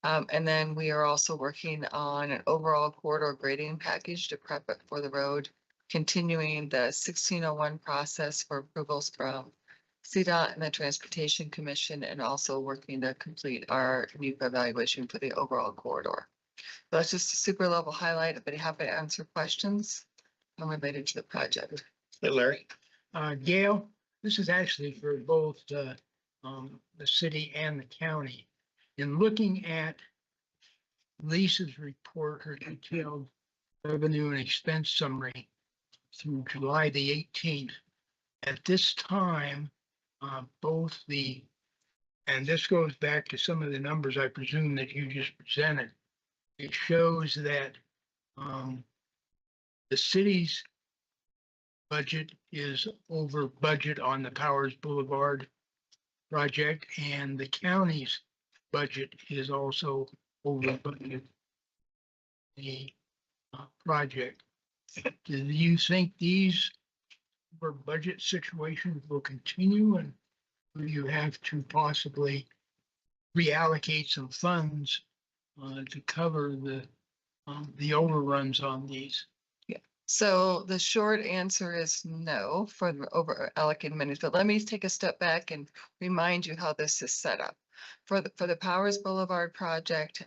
G: And then we are also working on an overall corridor grading package to prep it for the road, continuing the 1601 process for approvals from CDOT and the Transportation Commission, and also working to complete our new evaluation for the overall corridor. That's just a super level highlight, but happy to answer questions related to the project.
O: Hey, Larry.
P: Gail, this is actually for both the city and the county. In looking at Lisa's report, her detailed revenue and expense summary through July the 18th, at this time, both and this goes back to some of the numbers I presume that you just presented. It shows that the city's budget is over budget on the Powers Boulevard project, and the county's budget is also over budget. The project. Do you think these budget situations will continue, and will you have to possibly reallocate some funds to cover the overruns on these?
G: So the short answer is no for the over allocated monies, but let me take a step back and remind you how this is set up. For the Powers Boulevard project,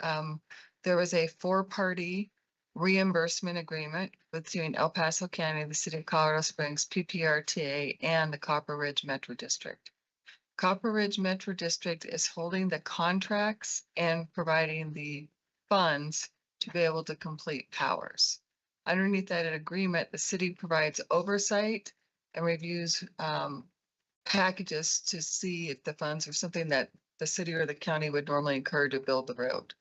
G: there was a 4-party reimbursement agreement between El Paso County, the City of Colorado Springs, PPRTA, and the Copper Ridge Metro District. Copper Ridge Metro District is holding the contracts and providing the funds to be able to complete Powers. Underneath that agreement, the city provides oversight and reviews packages to see if the funds are something that the city or the county would normally incur to build the road.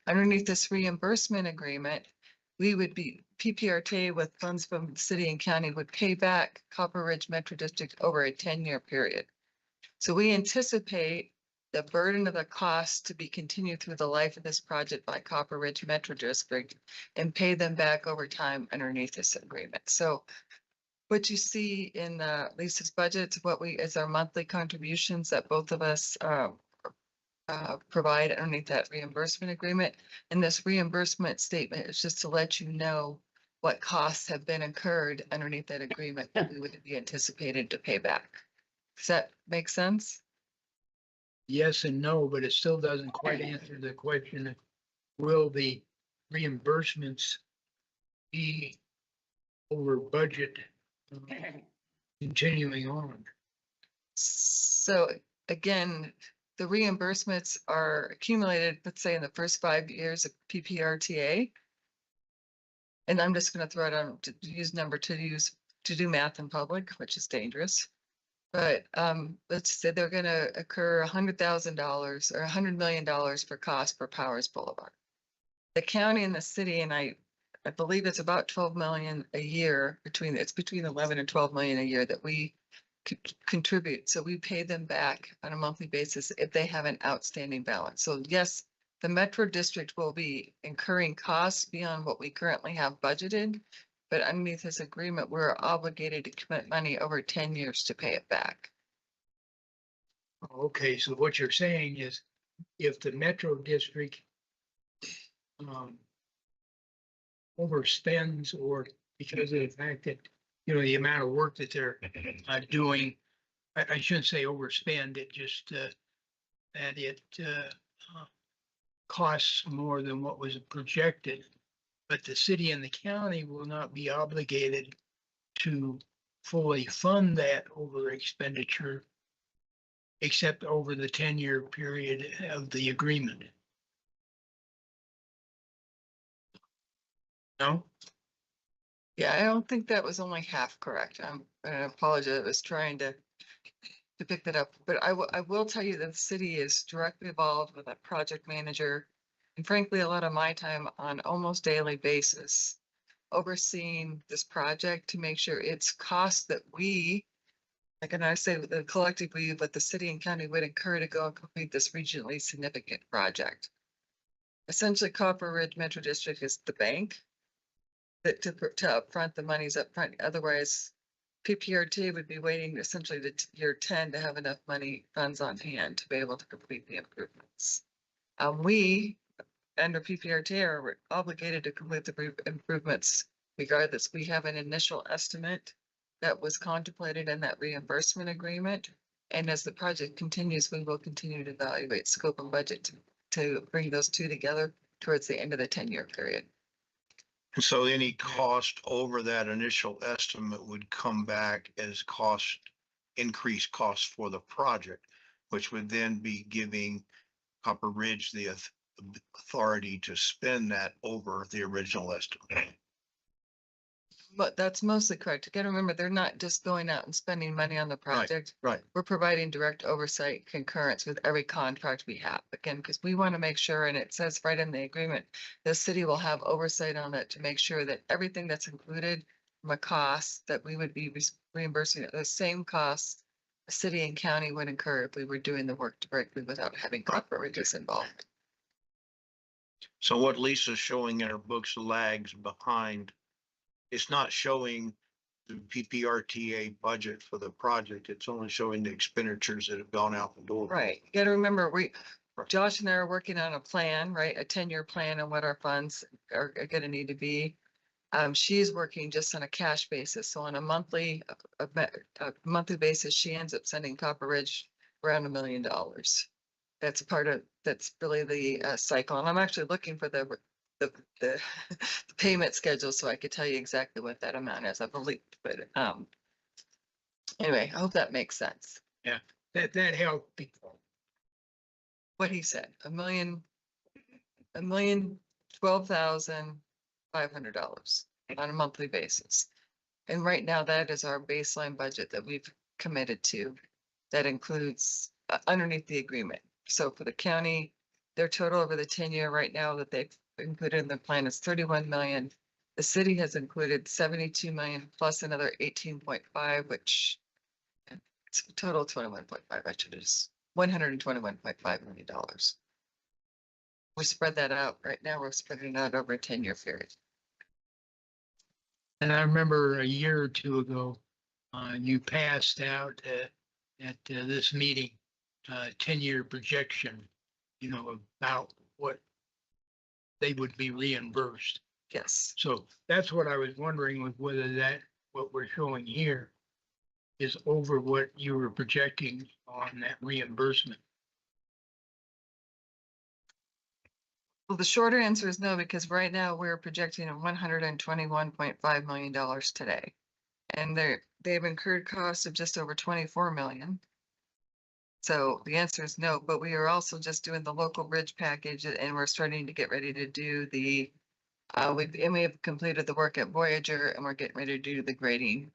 G: Underneath this reimbursement agreement, we would be PPRTA with funds from the city and county would pay back Copper Ridge Metro District over a 10-year period. So we anticipate the burden of the cost to be continued through the life of this project by Copper Ridge Metro District and pay them back over time underneath this agreement. So what you see in Lisa's budget, is our monthly contributions that both of us provide underneath that reimbursement agreement. And this reimbursement statement is just to let you know what costs have been incurred underneath that agreement that we would be anticipated to pay back. Does that make sense?
P: Yes and no, but it still doesn't quite answer the question of will the reimbursements be over budget continuing on?
G: So again, the reimbursements are accumulated, let's say in the first 5 years of PPRTA. And I'm just gonna throw it on to use to do math in public, which is dangerous. But let's say they're gonna occur $100,000 or $100 million for cost for Powers Boulevard. The county and the city, and I believe it's about 12 million a year between 11 and 12 million a year that we contribute. So we pay them back on a monthly basis if they have an outstanding balance. So yes, the Metro District will be incurring costs beyond what we currently have budgeted. But underneath this agreement, we're obligated to commit money over 10 years to pay it back.
P: Okay, so what you're saying is if the Metro District overspends, or because of the fact that, you know, the amount of work that they're doing, I shouldn't say overspend, it just that it costs more than what was projected. But the city and the county will not be obligated to fully fund that over expenditure except over the 10-year period of the agreement. No?
G: Yeah, I don't think that was only half correct. I apologize. I was trying to pick that up, but I will tell you that the city is directly involved with a project manager. And frankly, a lot of my time on almost daily basis overseeing this project to make sure it's costs that we, like, and I say the collectively, but the city and county would incur to go and complete this regionally significant project. Essentially, Copper Ridge Metro District is the bank that to upfront the money's upfront. Otherwise, PPRTA would be waiting essentially to year 10 to have enough money funds on hand to be able to complete the improvements. We, under PPRTA, are obligated to complete the improvements regardless. We have an initial estimate that was contemplated in that reimbursement agreement. And as the project continues, we will continue to evaluate scope and budget to bring those two together towards the end of the 10-year period.
O: And so any cost over that initial estimate would come back as increased costs for the project, which would then be giving Copper Ridge the authority to spend that over the original estimate.
G: But that's mostly correct. You gotta remember, they're not just going out and spending money on the project.
O: Right.
G: We're providing direct oversight concurrence with every contract we have. Again, because we want to make sure, and it says right in the agreement, the city will have oversight on it to make sure that everything that's included from a cost that we would be reimbursing the same costs the city and county would incur if we were doing the work directly without having Copper Ridges involved.
O: So what Lisa's showing in her books lags behind. It's not showing the PPRTA budget for the project. It's only showing the expenditures that have gone out the door.
G: Right. You gotta remember, Josh and I are working on a plan, right? A 10-year plan on what our funds are gonna need to be. She's working just on a cash basis. So on a monthly basis, she ends up sending Copper Ridge around $1 million. That's really the cycle. And I'm actually looking for the payment schedule so I could tell you exactly what that amount is, I believe. But anyway, I hope that makes sense.
P: Yeah, that helped people.
G: What he said, $1,012,500 on a monthly basis. And right now that is our baseline budget that we've committed to. That includes underneath the agreement. So for the county, their total over the 10-year right now that they've included in the plan is 31 million. The city has included 72 million plus another 18.5, which it's a total of 21.5. Actually, is $121.5 million. We spread that out. Right now, we're spreading it out over a 10-year period.
P: And I remember a year or two ago, you passed out at this meeting, 10-year projection, you know, about what they would be reimbursed.
G: Yes.
P: So that's what I was wondering with whether that, what we're showing here is over what you were projecting on that reimbursement.
G: Well, the shorter answer is no, because right now we're projecting $121.5 million today. And they've incurred costs of just over 24 million. So the answer is no, but we are also just doing the local bridge package and we're starting to get ready to do the, we have completed the work at Voyager and we're getting ready to do the grading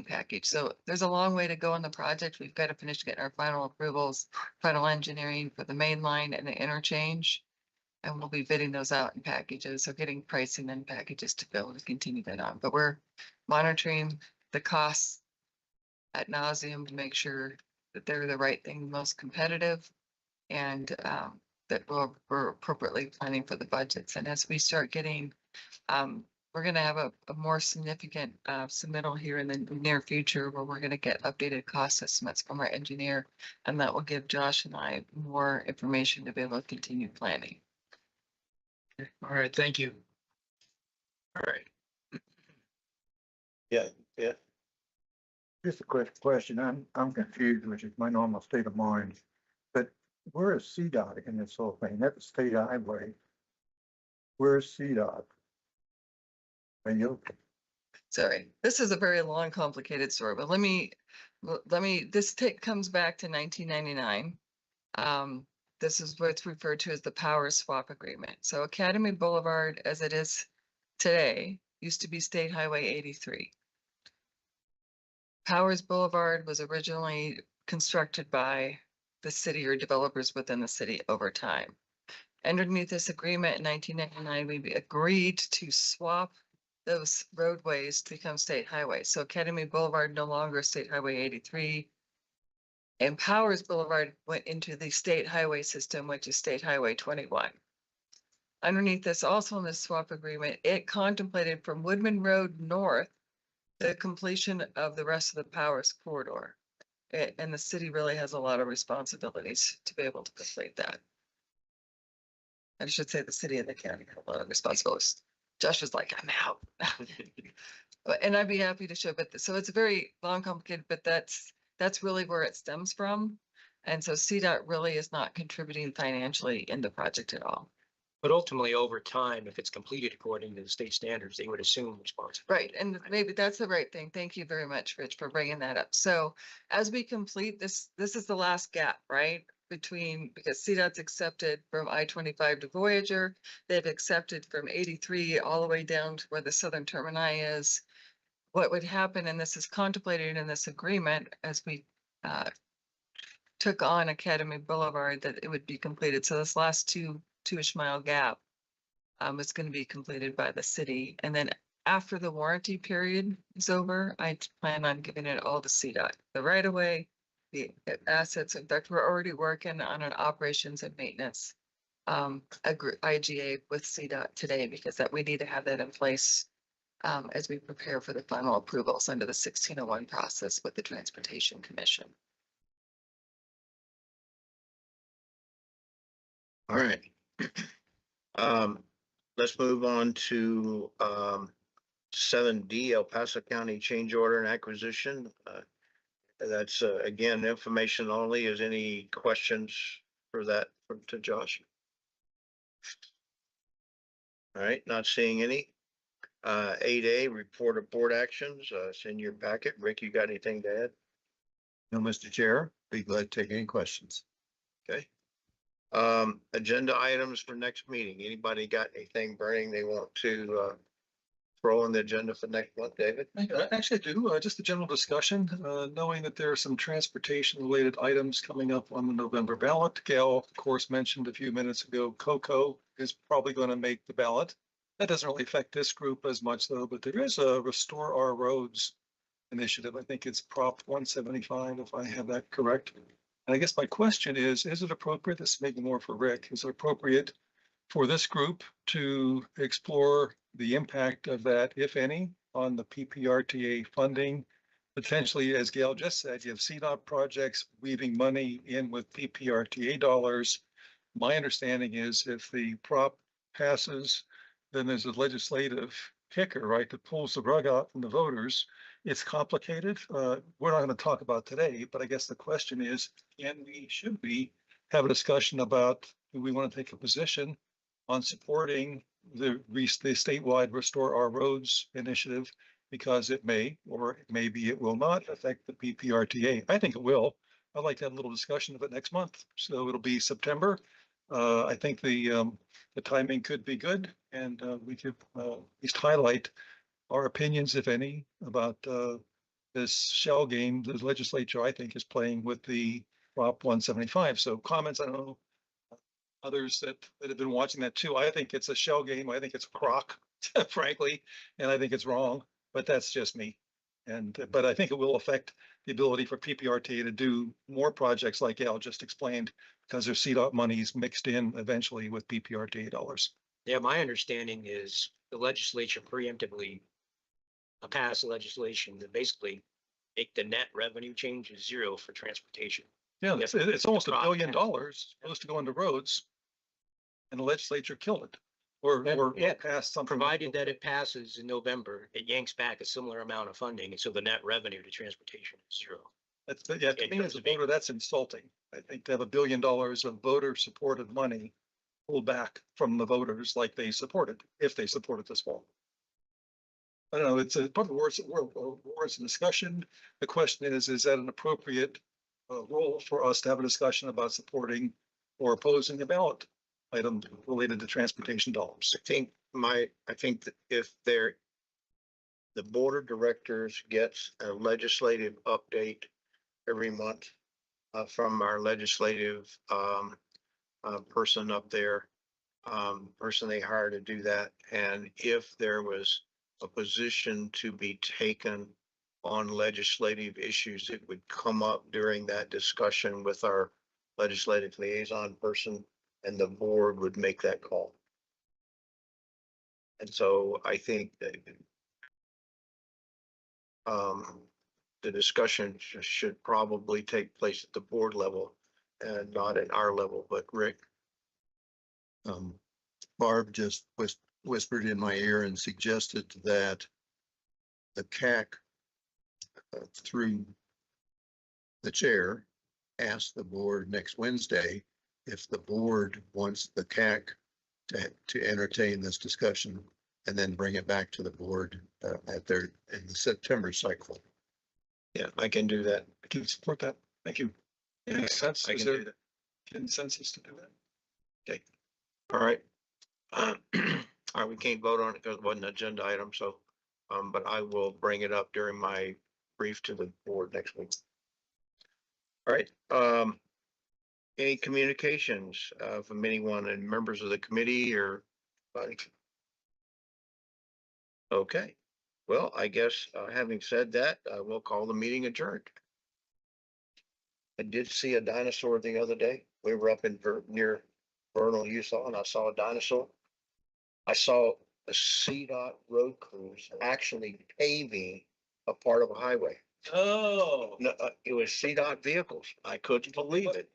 G: package. So there's a long way to go on the project. We've got to finish getting our final approvals, final engineering for the main line and the interchange. And we'll be bidding those out in packages, so getting pricing and packages to be able to continue that on. But we're monitoring the costs ad nauseum to make sure that they're the right thing, most competitive, and that we're appropriately planning for the budgets. And as we start getting, we're going to have a more significant submittal here in the near future where we're going to get updated cost estimates from our engineer, and that will give Josh and I more information to be able to continue planning.
P: All right, thank you.
O: All right. Yeah, yeah.
N: Just a quick question. I'm confused, which is my normal state of mind. But where is CDOT in this whole thing? That's a state highway. Where is CDOT? And you,
G: Sorry, this is a very long, complicated story, but this comes back to 1999. This is what's referred to as the power swap agreement. So Academy Boulevard, as it is today, used to be State Highway 83. Powers Boulevard was originally constructed by the city or developers within the city over time. Underneath this agreement in 1999, we agreed to swap those roadways to become state highways. So Academy Boulevard no longer State Highway 83. And Powers Boulevard went into the state highway system, which is State Highway 21. Underneath this, also in the swap agreement, it contemplated from Woodman Road north, the completion of the rest of the Powers corridor. And the city really has a lot of responsibilities to be able to complete that. I should say the city and the county have a lot of responsibilities. Josh was like, I'm out. And I'd be happy to show, but so it's a very long, complicated, but that's really where it stems from. And so CDOT really is not contributing financially in the project at all.
Q: But ultimately, over time, if it's completed according to the state standards, they would assume responsibility.
G: Right, and maybe that's the right thing. Thank you very much, Rich, for bringing that up. So as we complete this, this is the last gap, right? Because CDOT's accepted from I-25 to Voyager, they've accepted from 83 all the way down to where the southern termini is. What would happen, and this is contemplated in this agreement as we took on Academy Boulevard, that it would be completed. So this last two-ish mile gap is going to be completed by the city. And then after the warranty period is over, I plan on giving it all to CDOT. The right of way, the assets. In fact, we're already working on an operations and maintenance IGA with CDOT today, because that we need to have that in place as we prepare for the final approvals under the 1601 process with the Transportation Commission.
O: All right. Let's move on to 7D, El Paso County change order and acquisition. That's again, information only. Is any questions for that to Josh? All right, not seeing any. 8A, report of board actions. It's in your packet. Rick, you got anything to add?
B: No, Mr. Chair, be glad to take any questions.
O: Okay. Agenda items for next meeting. Anybody got anything burning they want to throw on the agenda for next month, David?
F: Actually, I do. Just a general discussion, knowing that there are some transportation related items coming up on the November ballot. Gail, of course, mentioned a few minutes ago, COCO is probably going to make the ballot. That doesn't really affect this group as much though, but there is a Restore Our Roads initiative. I think it's Prop 175, if I have that correct. And I guess my question is it appropriate, this may be more for Rick, is it appropriate for this group to explore the impact of that, if any, on the PPRTA funding? Potentially, as Gail just said, you have CDOT projects weaving money in with PPRTA dollars. My understanding is if the prop passes, then there's a legislative kicker, right, that pulls the rug out from the voters. It's complicated. We're not going to talk about today, but I guess the question is, should we have a discussion about, do we want to take a position on supporting the statewide Restore Our Roads initiative, because it may, or maybe it will not affect the PPRTA. I think it will. I'd like to have a little discussion of it next month. So it'll be September. I think the timing could be good, and we could at least highlight our opinions, if any, about this shell game the legislature, I think, is playing with the Prop 175. So comments, I don't know, others that have been watching that too. I think it's a shell game. I think it's a crock, frankly, and I think it's wrong, but that's just me. But I think it will affect the ability for PPRTA to do more projects like Al just explained, because there's CDOT monies mixed in eventually with PPRTA dollars.
Q: Yeah, my understanding is the legislature preemptively passed legislation that basically make the net revenue change is zero for transportation.
F: Yeah,
Q: Yes,
F: it's almost
Q: the
F: $1 billion
Q: prop
F: supposed to go into roads, and the legislature killed it, or
Q: Yeah,
F: passed something.
Q: provided that it passes in November, it yanks back a similar amount of funding, and so the net revenue to transportation is zero.
F: Yeah, to
Q: in
F: me
Q: terms
F: as a
Q: of being-
F: voter, that's insulting. I think to have $1 billion of voter supported money pulled back from the voters like they supported, if they supported this fall. I don't know, it's a probably worth a discussion. The question is that an appropriate role for us to have a discussion about supporting or opposing a ballot item related to transportation dollars?
O: I think that if the board of directors gets a legislative update every month from our legislative person up there, person they hire to do that. And if there was a position to be taken on legislative issues, it would come up during that discussion with our legislative liaison person, and the board would make that call. And so I think that the discussion should probably take place at the board level and not at our level. But Rick?
B: Barb just whispered in my ear and suggested that the CAC through the chair ask the board next Wednesday if the board wants the CAC to entertain this discussion and then bring it back to the board in the September cycle.
O: Yeah, I can do that.
F: I can support that. Thank you. It makes sense.
O: I
F: Is
O: can
F: there
O: do that.
F: consensus to do that?
O: Okay. All right. All right, we can't vote on it because it wasn't an agenda item, so, but I will bring it up during my brief to the board next week. All right, any communications from anyone and members of the committee or body? Okay, well, I guess having said that, we'll call the meeting adjourned. I did see a dinosaur the other day. We were up in near Vernal, Utah, and I saw a dinosaur. I saw a CDOT road crews actually paving a part of a highway.
Q: Oh.
O: No, it was CDOT vehicles. I couldn't believe it.